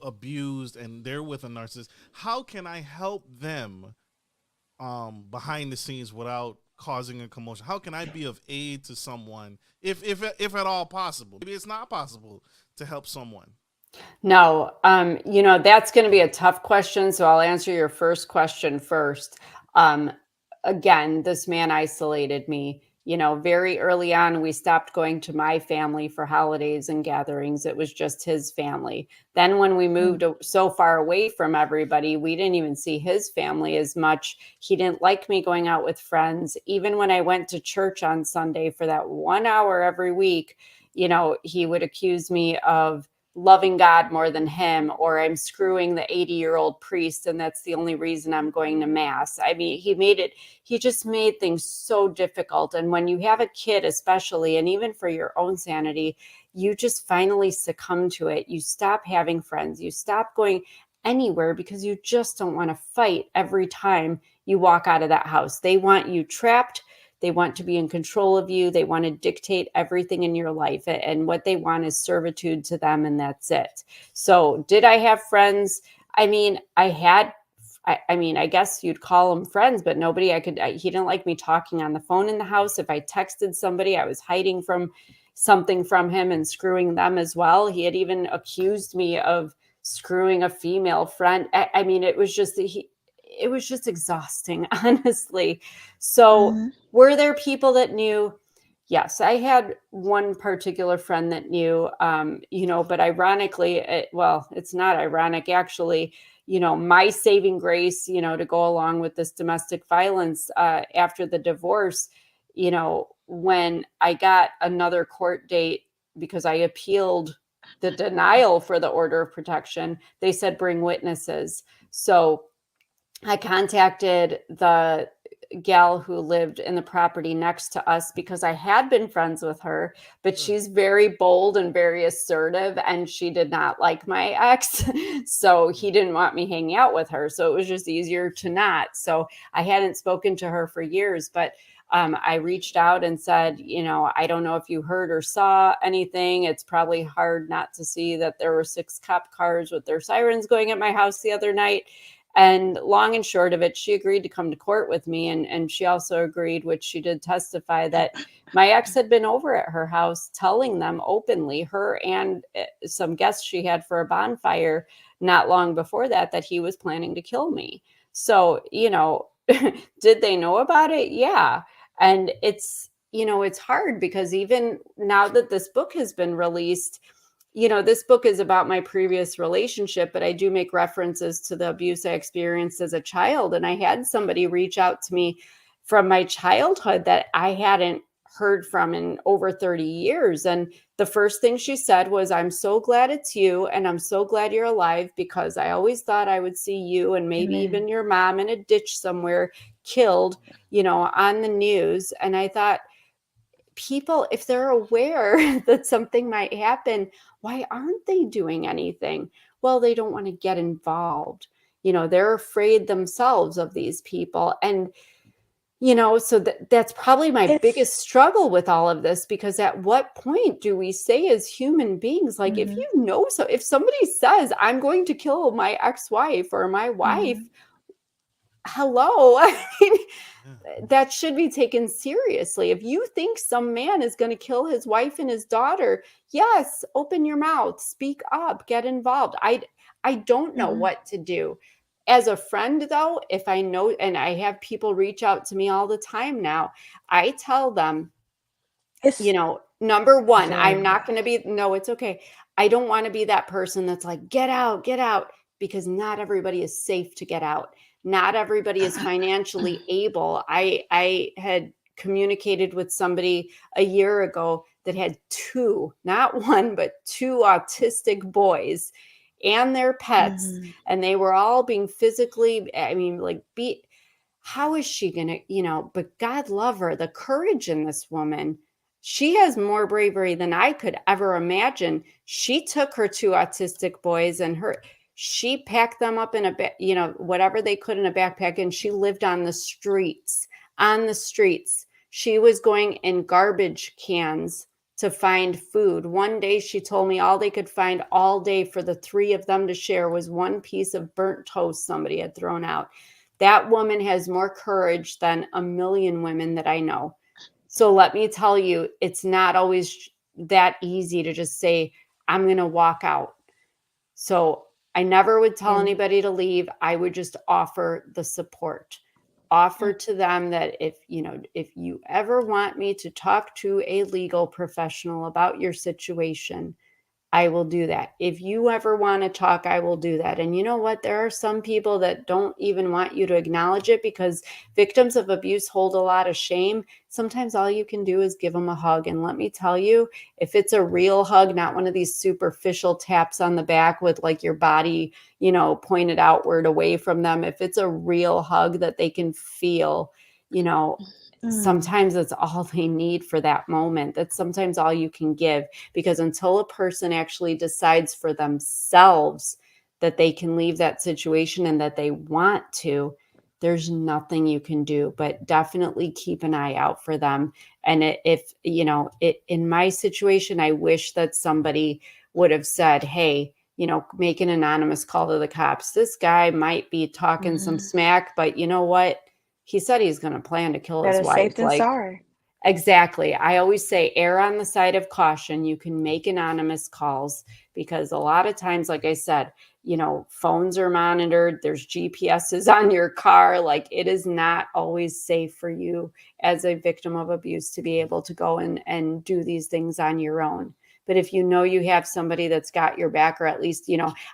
abused and they're with a narcissist? How can I help them behind the scenes without causing a commotion? How can I be of aid to someone, if at all possible? Maybe it's not possible to help someone. No, that's going to be a tough question. So I'll answer your first question first. Again, this man isolated me. Very early on, we stopped going to my family for holidays and gatherings. It was just his family. Then when we moved so far away from everybody, we didn't even see his family as much. He didn't like me going out with friends. Even when I went to church on Sunday for that 1 hour every week, he would accuse me of loving God more than him, or I'm screwing the 80-year-old priest, and that's the only reason I'm going to mass. I mean, he just made things so difficult. And when you have a kid, especially, and even for your own sanity, you just finally succumb to it. You stop having friends. You stop going anywhere, because you just don't want to fight every time you walk out of that house. They want you trapped. They want to be in control of you. They want to dictate everything in your life. And what they want is servitude to them, and that's it. So did I have friends? I mean, I guess you'd call them friends, but nobody he didn't like me talking on the phone in the house. If I texted somebody, I was hiding from something from him and screwing them as well. He had even accused me of screwing a female friend. I mean, it was just exhausting, honestly. So were there people that knew? Yes, I had one particular friend that knew, but ironically, it's not ironic, actually. My saving grace, to go along with this domestic violence after the divorce, when I got another court date, because I appealed the denial for the order of protection, they said bring witnesses. So I contacted the gal who lived in the property next to us, because I had been friends with her, but she's very bold and very assertive, and she did not like my ex. So he didn't want me hanging out with her. So it was just easier to not. So I hadn't spoken to her for years, but I reached out and said, I don't know if you heard or saw anything. It's probably hard not to see that there were 6 cop cars with their sirens going at my house the other night. And long and short of it, she agreed to come to court with me. And she also agreed, which she did testify, that my ex had been over at her house telling them openly, her and some guests she had for a bonfire not long before that he was planning to kill me. So, did they know about it? Yeah. And it's hard, because even now that this book has been released, this book is about my previous relationship, but I do make references to the abuse I experienced as a child. And I had somebody reach out to me from my childhood that I hadn't heard from in over 30 years. And the first thing she said was, I'm so glad it's you, and I'm so glad you're alive, because I always thought I would see you and maybe even your mom in a ditch somewhere, killed, on the news. And I thought, people, if they're aware that something might happen, why aren't they doing anything? Well, they don't want to get involved. They're afraid themselves of these people. And, so that's probably my biggest struggle with all of this, because at what point do we say as human beings, like, if if somebody says, I'm going to kill my ex-wife or my wife, hello, I mean, that should be taken seriously. If you think some man is going to kill his wife and his daughter, yes, open your mouth, speak up, get involved. I don't know what to do. As a friend, though, if I know, and I have people reach out to me all the time now, I tell them, number one, I'm not going to be, no, it's okay. I don't want to be that person that's like, get out, because not everybody is safe to get out. Not everybody is financially able. I had communicated with somebody a year ago that had two, not one, but two autistic boys and their pets, and they were all being physically, I mean, like, beat. How is she gonna, but God love her, the courage in this woman. She has more bravery than I could ever imagine. She took her two autistic boys and she packed them up in whatever they could in a backpack, and she lived on the streets. She was going in garbage cans to find food. One day she told me all they could find all day for the three of them to share was one piece of burnt toast somebody had thrown out. That woman has more courage than a million women that I know. So let me tell you, it's not always that easy to just say, I'm going to walk out. So I never would tell anybody to leave. I would just offer the support. Offer to them that if you ever want me to talk to a legal professional about your situation, I will do that. If you ever want to talk, I will do that. And you know what? There are some people that don't even want you to acknowledge it because victims of abuse hold a lot of shame. Sometimes all you can do is give them a hug. And let me tell you, if it's a real hug, not one of these superficial taps on the back with like your body, pointed outward away from them. If it's a real hug that they can feel, sometimes that's all they need for that moment. That's sometimes all you can give, because until a person actually decides for themselves that they can leave that situation and that they want to, there's nothing you can do, but definitely keep an eye out for them. And in my situation, I wish that somebody would have said, hey, make an anonymous call to the cops. This guy might be talking some smack, but you know what? He said he's going to plan to kill his wife. Safe than sorry. Exactly. I always say err on the side of caution. You can make anonymous calls because a lot of times, like I said, phones are monitored. There's GPSs on your car. Like, it is not always safe for you as a victim of abuse to be able to go and do these things on your own. But if you have somebody that's got your back, or at least,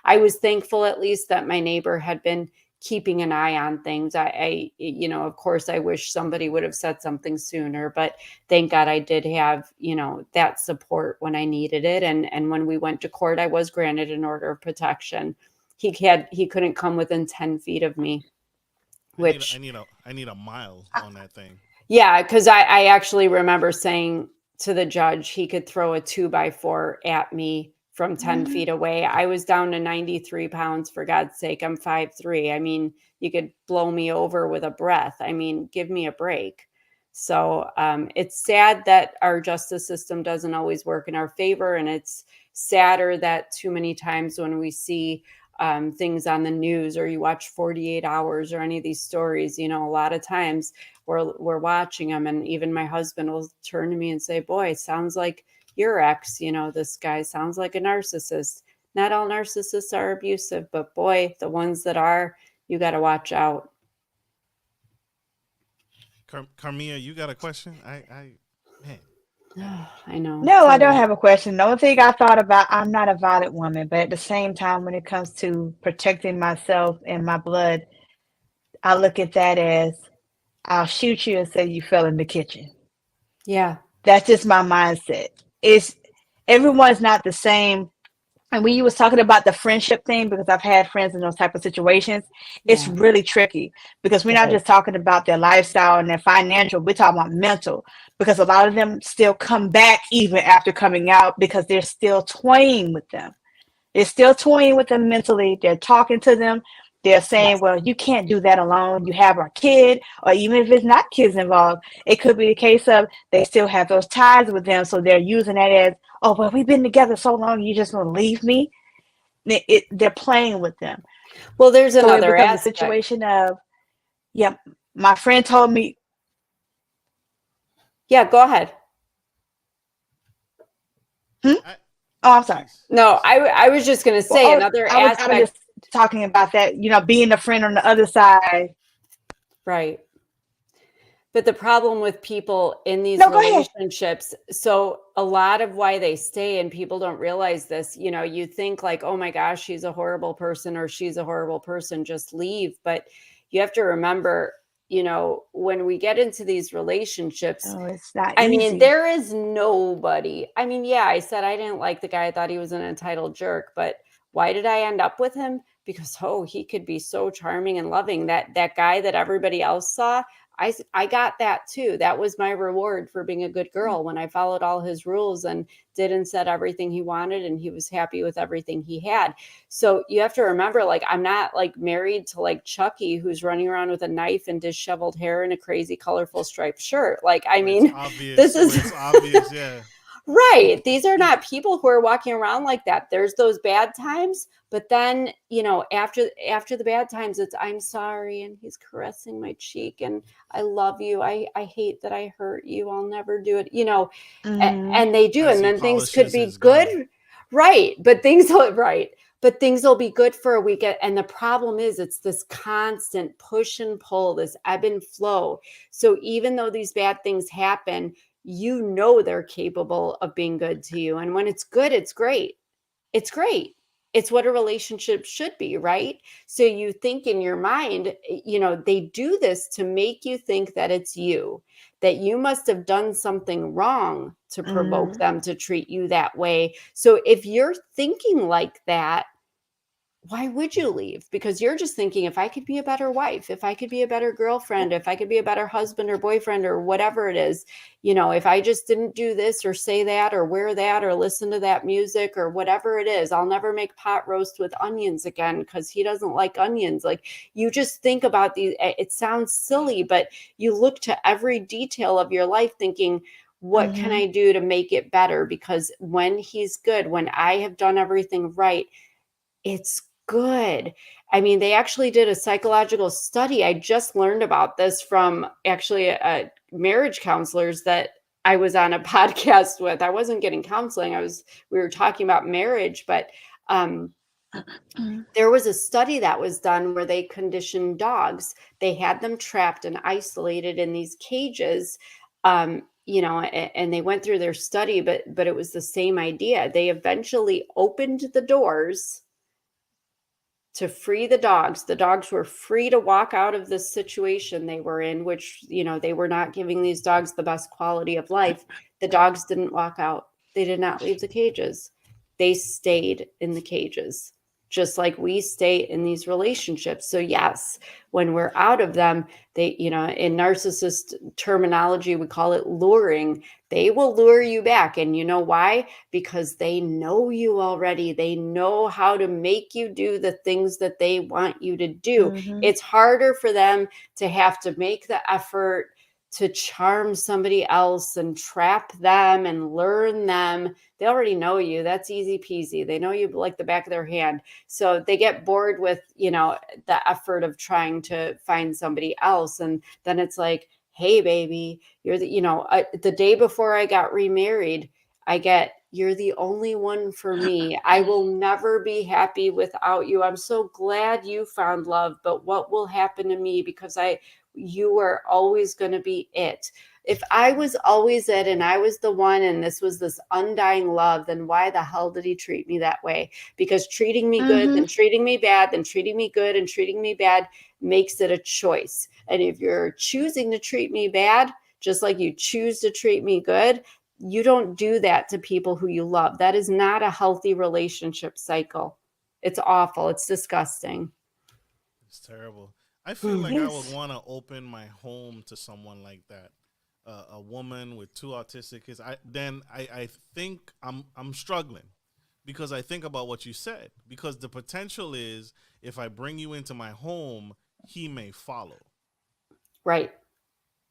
I was thankful at least that my neighbor had been keeping an eye on things. I of course, I wish somebody would have said something sooner, but thank God I did have, that support when I needed it. And when we went to court, I was granted an order of protection. He couldn't come within 10 feet of me, which I need a mile on that thing. Yeah. Cause I actually remember saying to the judge, he could throw a 2x4 at me from 10 feet away. I was down to 93 pounds, for God's sake. I'm 5'3". I mean, you could blow me over with a breath. I mean, give me a break. So it's sad that our justice system doesn't always work in our favor. And it's sadder that too many times when we see things on the news, or you watch 48 Hours or any of these stories, a lot of times we're watching them. And even my husband will turn to me and say, boy, sounds like your ex, this guy sounds like a narcissist. Not all narcissists are abusive, but boy, the ones that are, you got to watch out. Karmea, you got a question? I know. No, I don't have a question. The only thing I thought about, I'm not a violent woman, but at the same time, when it comes to protecting myself and my blood, I look at that as, I'll shoot you and say you fell in the kitchen. Yeah. That's just my mindset. Everyone's not the same. And when you was talking about the friendship thing, because I've had friends in those type of situations, it's really tricky, because we're not just talking about their lifestyle and their financial, we're talking about mental, because a lot of them still come back even after coming out, because they're still toying with them. They're still toying with them mentally. They're talking to them. They're saying, well, you can't do that alone. You have our kid, or even if it's not kids involved, it could be a case of they still have those ties with them. So they're using that as, oh, well, we've been together so long, you just want to leave me? They're playing with them. Well, there's another it becomes a situation of, my friend told me. Yeah, go ahead. I'm sorry. No, I was just going to say another aspect. I was just talking about that, being a friend on the other side. Right. But the problem with people in these relationships, so a lot of why they stay, and people don't realize this, you think like, oh my gosh, she's a horrible person, or she's a horrible person, just leave. But you have to remember, when we get into these relationships, Oh, it's not I mean, easy. there is nobody. I mean, yeah, I said I didn't like the guy. I thought he was an entitled jerk, but why did I end up with him? Because he could be so charming and loving. That guy that everybody else saw, I got that too. That was my reward for being a good girl, when I followed all his rules and did and said everything he wanted, and he was happy with everything he had. So you have to remember, like, I'm not like married to like Chucky, who's running around with a knife and disheveled hair and a crazy colorful striped shirt. Like, I Where it's mean, obvious. this Where is it's obvious. Yeah. right. These are not people who are walking around like that. There's those bad times, but then, after the bad times, it's I'm sorry, and he's caressing my cheek, and I love you. I hate that I hurt you. I'll never do it. And they do, As and he then things could polishes be his gun. good. Right. But things will be good for a week. And the problem is, it's this constant push and pull, this ebb and flow. So even though these bad things happen, they're capable of being good to you. And when it's good, it's great. It's great. It's what a relationship should be, right? So you think in your mind, they do this to make you think that it's you, that you must have done something wrong to provoke them to treat you that way. So if you're thinking like that, why would you leave? Because you're just thinking, if I could be a better wife, if I could be a better girlfriend, if I could be a better husband or boyfriend or whatever it is, if I just didn't do this or say that or wear that or listen to that music or whatever it is, I'll never make pot roast with onions again because he doesn't like onions. Like, you just think about these. It sounds silly, but you look to every detail of your life thinking, what can I do to make it better? Because when he's good, when I have done everything right, it's good. I mean, they actually did a psychological study. I just learned about this from actually marriage counselors that I was on a podcast with. I wasn't getting counseling. We were talking about marriage, but there was a study that was done where they conditioned dogs. They had them trapped and isolated in these cages, and they went through their study, but it was the same idea. They eventually opened the doors to free the dogs. The dogs were free to walk out of this situation they were in, which, they were not giving these dogs the best quality of life. The dogs didn't walk out. They did not leave the cages. They stayed in the cages, just like we stay in these relationships. So yes, when we're out of them, they, in narcissist terminology, we call it luring. They will lure you back. And you know why? Because they know you already. They know how to make you do the things that they want you to do. It's harder for them to have to make the effort to charm somebody else and trap them and learn them. They already know you. That's easy peasy. They know you like the back of their hand. So they get bored with, the effort of trying to find somebody else. And then it's like, hey, baby, you're the day before I got remarried, you're the only one for me. I will never be happy without you. I'm so glad you found love, but what will happen to me? Because you are always going to be it. If I was always it and I was the one and this was this undying love, then why the hell did he treat me that way? Because treating me good, then treating me bad, then treating me good and treating me bad makes it a choice. And if you're choosing to treat me bad, just like you choose to treat me good, you don't do that to people who you love. That is not a healthy relationship cycle. It's awful. It's disgusting. It's terrible. I feel like I would want to open my home to someone like that. A woman with two autistic kids. I think I'm struggling because I think about what you said. Because the potential is, if I bring you into my home, he may follow. Right.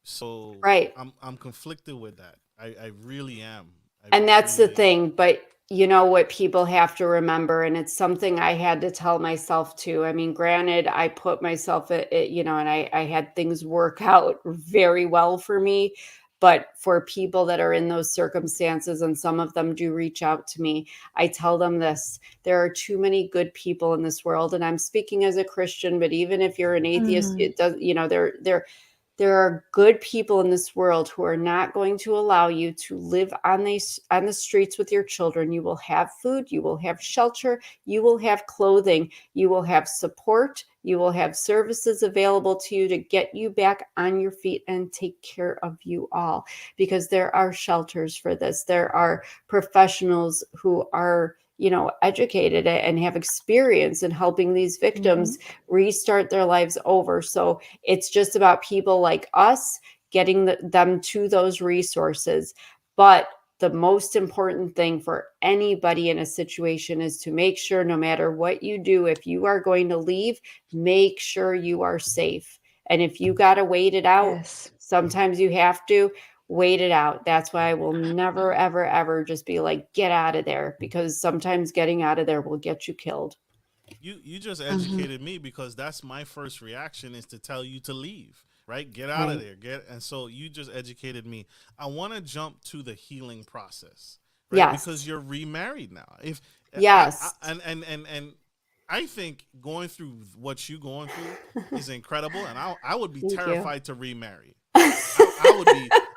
So right. I'm conflicted with that. I really am. And that's the thing. But you know what people have to remember, and it's something I had to tell myself too. I mean, granted, I put myself and I had things work out very well for me. But for people that are in those circumstances, and some of them do reach out to me, I tell them this: there are too many good people in this world. And I'm speaking as a Christian, but even if you're an atheist, it does, There are good people in this world who are not going to allow you to live on the streets with your children. You will have food, you will have shelter, you will have clothing, you will have support, you will have services available to you to get you back on your feet and take care of you all, because there are shelters for this. There are professionals who are, educated and have experience in helping these victims restart their lives over. So it's just about people like us getting them to those resources. But the most important thing for anybody in a situation is to make sure, no matter what you do, if you are going to leave, make sure you are safe. And if you got to wait it out, sometimes you have to wait it out. That's why I will never, ever, ever just be like, get out of there, because sometimes getting out of there will get you killed. You just educated me, because that's my first reaction, is to tell you to leave, right? Get out of there. And so you just educated me. I want to jump to the healing process, right? Yes. Because you're remarried now. Yes. And I think going through what you're going through is incredible, and I would be terrified to remarry.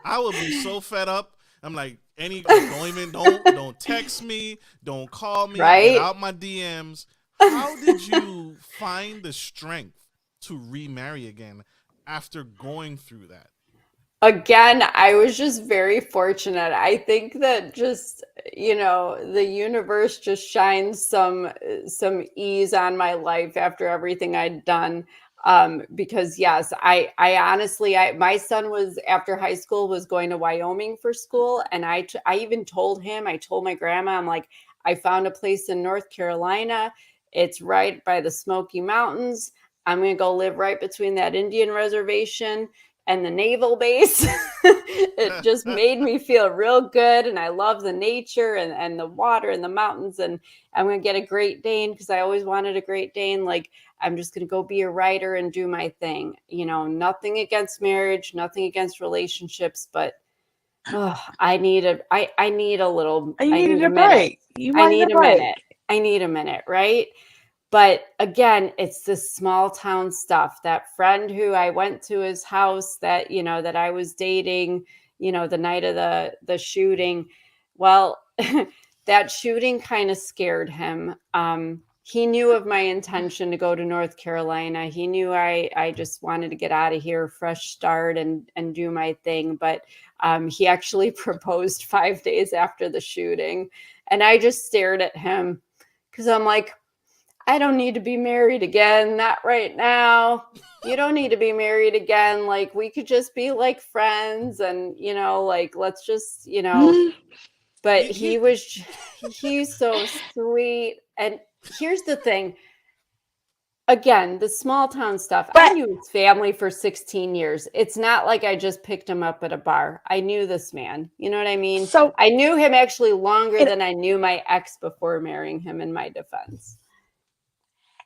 I would be so fed up. I'm like, don't text me, don't call me, right? Get out my DMs. How did you find the strength to remarry again after going through that? Again, I was just very fortunate. I think that just, the universe just shines some ease on my life after everything I'd done. Because yes, I honestly, my son was, after high school, was going to Wyoming for school. And I even told him, I told my grandma, I'm like, I found a place in North Carolina. It's right by the Smoky Mountains. I'm going to go live right between that Indian reservation and the naval base. It just made me feel real good. And I love the nature and the water and the mountains. And I'm going to get a Great Dane, because I always wanted a Great Dane. Like, I'm just going to go be a writer and do my thing. Nothing against marriage, nothing against relationships, but I need a little, You I needed need a a minute. break. I need a minute, right? But again, it's the small town stuff. That friend who I went to his house that, that I was dating, the night of the shooting. Well, that shooting kind of scared him. He knew of my intention to go to North Carolina. He knew I just wanted to get out of here, fresh start, and do my thing. But he actually proposed 5 days after the shooting. And I just stared at him, because I'm like, I don't need to be married again. Not right now. You don't need to be married again. Like, we could just be like friends, and, like, let's just, but he's so sweet. And here's the thing. Again, the small town stuff. I knew his family for 16 years. It's not like I just picked him up at a bar. I knew this man. You know what I mean? So I knew him actually longer than I knew my ex before marrying him, in my defense.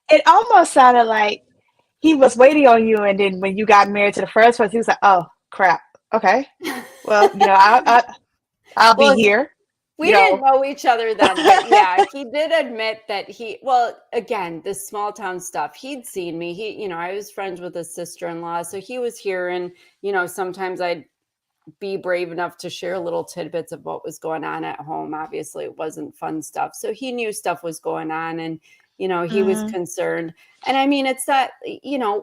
It almost sounded like he was waiting on you, and then when you got married to the first person, he was like, "Oh crap, okay, well, I'll be here." We didn't know each other then, but yeah, he did admit that again, this small town stuff, he'd seen me. I was friends with his sister-in-law, so he was here, and sometimes I'd be brave enough to share little tidbits of what was going on at home. Obviously, it wasn't fun stuff, so he knew stuff was going on, and he was concerned. And I mean, it's that,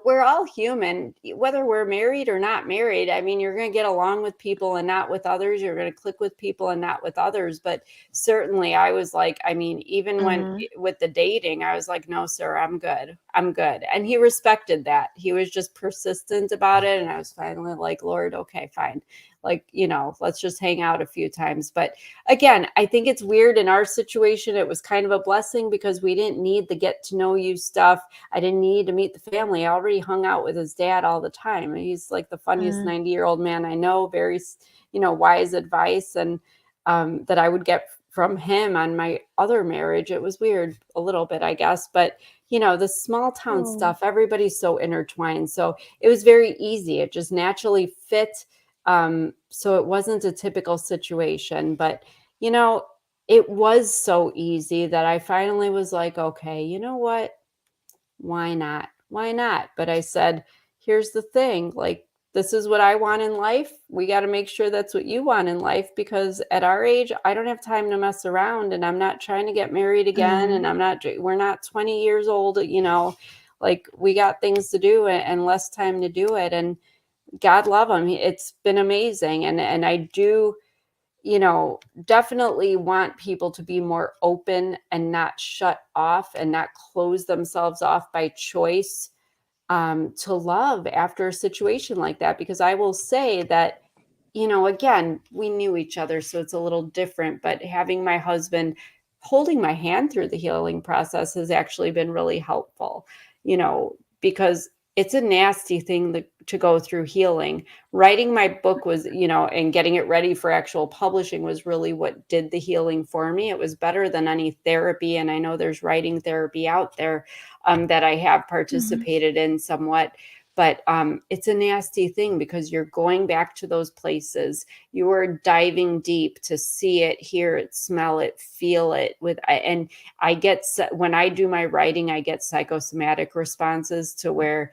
we're all human, whether we're married or not married. I mean, you're going to get along with people and not with others. You're going to click with people and not with others. But certainly I was like, I mean, even when with the dating, I was like, no, sir, I'm good. I'm good. And he respected that. He was just persistent about it. And I was finally like, Lord, okay, fine. Like, let's just hang out a few times. But again, I think it's weird in our situation. It was kind of a blessing, because we didn't need the get to know you stuff. I didn't need to meet the family. I already hung out with his dad all the time. He's like the funniest 90-year-old man I know, very, wise advice, and that I would get from him on my other marriage. It was weird a little bit, I guess. But, the small town stuff, everybody's so intertwined. So it was very easy. It just naturally fit. So it wasn't a typical situation, but, it was so easy that I finally was like, okay, you know what? Why not? Why not? But I said, here's the thing, like, this is what I want in life. We got to make sure that's what you want in life, because at our age, I don't have time to mess around, and I'm not trying to get married again. Mhm. And we're not 20 years old, like we got things to do and less time to do it. And God love him. It's been amazing. And I do, definitely want people to be more open and not shut off and not close themselves off by choice, to love after a situation like that. Because I will say that, again, we knew each other, so it's a little different, but having my husband holding my hand through the healing process has actually been really helpful, because it's a nasty thing to go through healing. Writing my book was, and getting it ready for actual publishing was really what did the healing for me. It was better than any therapy. And I know there's writing therapy out there, that I have participated in somewhat. But it's a nasty thing, because you're going back to those places. You are diving deep to see it, hear it, smell it, feel it. And when I do my writing, I get psychosomatic responses to where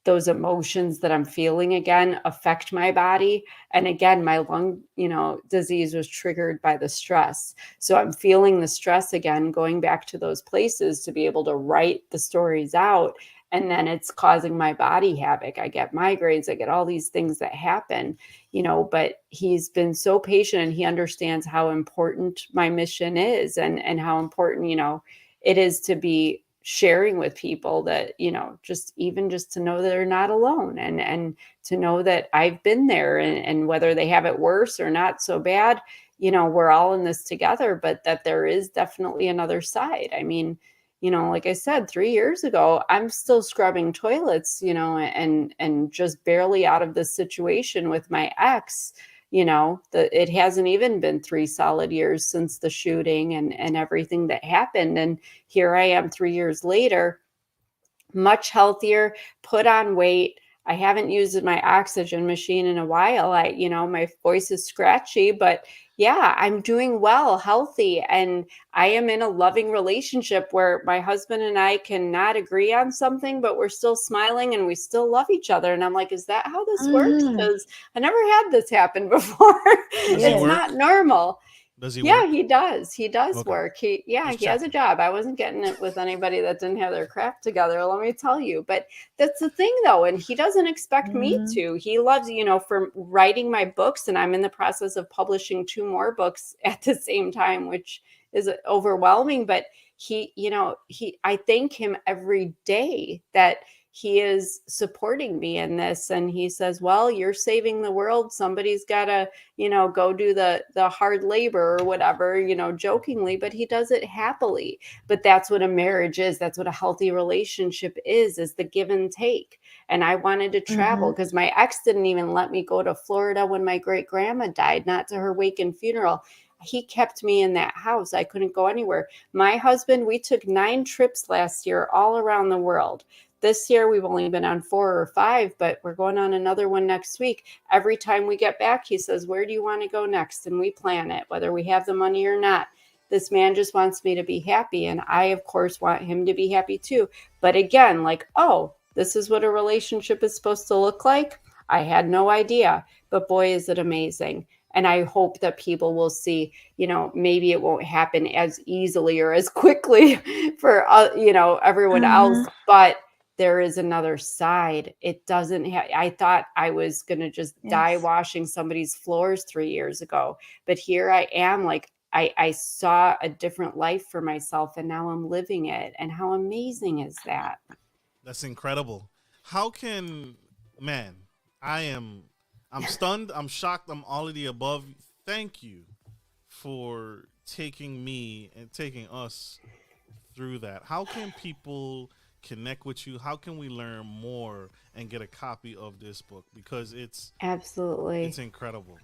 those emotions that I'm feeling again affect my body. And again, my lung, disease was triggered by the stress. So I'm feeling the stress again, going back to those places to be able to write the stories out. And then it's causing my body havoc. I get migraines, I get all these things that happen, but he's been so patient, and he understands how important my mission is, and how important, it is to be sharing with people that, just to know that they're not alone, and to know that I've been there, and whether they have it worse or not so bad, we're all in this together, but that there is definitely another side. I mean, like I said, 3 years ago, I'm still scrubbing toilets, and just barely out of this situation with my ex. It hasn't even been 3 solid years since the shooting and everything that happened. And here I am 3 years later, much healthier, put on weight. I haven't used my oxygen machine in a while. My voice is scratchy, but yeah, I'm doing well, healthy. And I am in a loving relationship where my husband and I cannot agree on something, but we're still smiling and we still love each other. And I'm like, is that how this works? Because I never had this happen before. Does he It's work? not normal. Does he Yeah, work? he does. He does Okay. work. He Just has a checking. job. I wasn't getting it with anybody that didn't have their crap together, let me tell you. But that's the thing, though, and he doesn't expect me to. He loves, for writing my books, and I'm in the process of publishing 2 more books at the same time, which is overwhelming. But I thank him every day that he is supporting me in this. And he says, well, you're saving the world. Somebody's got to, go do the hard labor or whatever, jokingly, but he does it happily. But that's what a marriage is. That's what a healthy relationship is the give and take. And I wanted to travel because my ex didn't even let me go to Florida when my great grandma died, not to her wake and funeral. He kept me in that house. I couldn't go anywhere. My husband, we took 9 trips last year all around the world. This year, we've only been on 4 or 5, but we're going on another one next week. Every time we get back, he says, where do you want to go next? And we plan it, whether we have the money or not. This man just wants me to be happy. And I, of course, want him to be happy too. But again, this is what a relationship is supposed to look like. I had no idea, but boy, is it amazing. And I hope that people will see, maybe it won't happen as easily or as quickly for, everyone else, but there is another side. It doesn't I thought I was going to just die washing somebody's floors 3 years ago, but here I am, I saw a different life for myself, and now I'm living it. And how amazing is that? That's incredible. How can, man, I'm stunned, I'm shocked, I'm all of the above. Thank you for taking me and taking us through that. How can people connect with you? How can we learn more and get a copy of this book? Because it's incredible.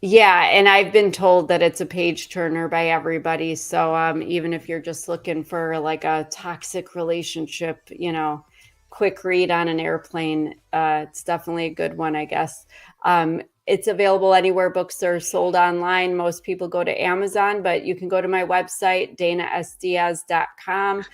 Yeah, and I've been told that it's a page turner by everybody. So even if you're just looking for a toxic relationship, quick read on an airplane, it's definitely a good one, I guess. It's available anywhere books are sold online. Most people go to Amazon, but you can go to my website, danasdiaz.com.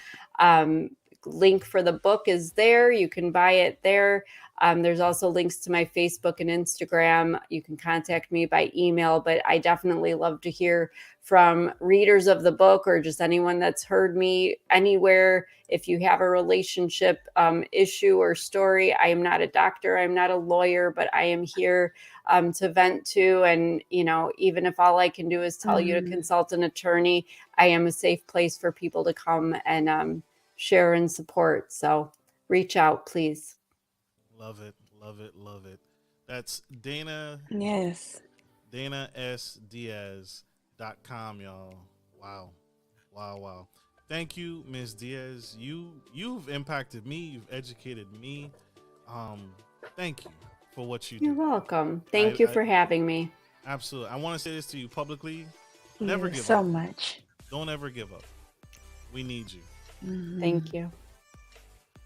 link for the book is there. You can buy it there. There's also links to my Facebook and Instagram. You can contact me by email, but I definitely love to hear from readers of the book or just anyone that's heard me anywhere. If you have a relationship issue or story, I am not a doctor, I'm not a lawyer, but I am here to vent to. And, you know, even if all I can do is tell you to consult an attorney, I am a safe place for people to come and share and support. So reach out, please. Love it, love it, love it. That's Dana. Yes. DanaSDiaz.com, y'all. Wow. Wow, wow. Thank you, Ms. Diaz. You've impacted me, you've educated me. Thank you for what you do. You're welcome. Thank you for having me. Absolutely. I want to say this to you publicly. Never give so up. much. Don't ever give up. We need you. Thank you.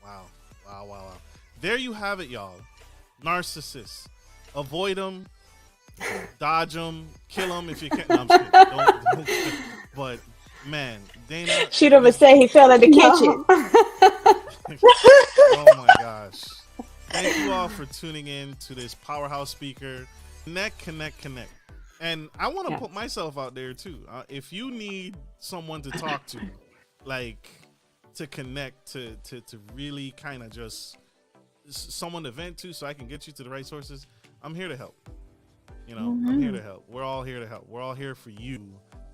Wow. Wow, wow, wow. There you have it, y'all. Narcissists. Avoid them. Dodge them. Kill them if you can. No, I'm just kidding. Don't kill 'em. But, man, Dana. Shoot him and say he fell in the kitchen. Oh, my gosh. Thank you all for tuning in to this Powerhouse Speaker. Connect. And I want to put myself out there, too. If you need someone to talk to, like, to connect, to really kind of just someone to vent to so I can get you to the right sources, I'm here to help. You know, I'm here to help. We're all here to help. We're all here for you,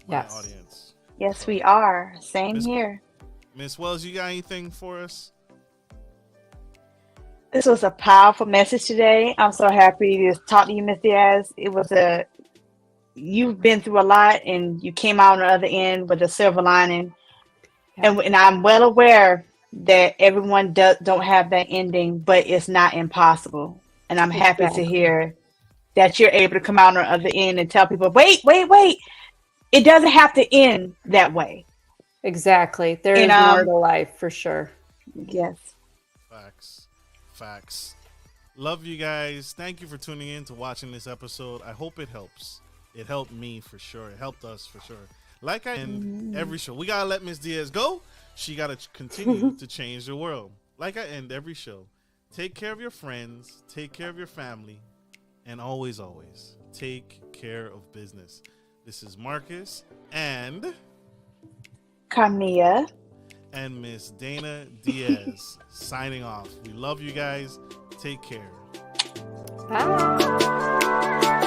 my audience. Yes, we are. Same here. Miss Wells, you got anything for us? This was a powerful message today. I'm so happy to talk to you, Miss Diaz. You've been through a lot and you came out on the other end with a silver lining. And I'm well aware that everyone don't have that ending, but it's not impossible. And I'm happy to hear that you're able to come out on the other end and tell people, wait. It doesn't have to end that way. Exactly. There is more to life for sure. Yes. Facts. Love you guys. Thank you for tuning in to watching this episode. I hope it helps. It helped me for sure. It helped us for sure. Like I end every show. We got to let Miss Diaz go. She got to continue to change the world. Like I end every show. Take care of your friends. Take care of your family. And always, take care of business. This is Marcus and Karmea and Miss Dana Diaz signing off. We love you guys. Take care. Bye.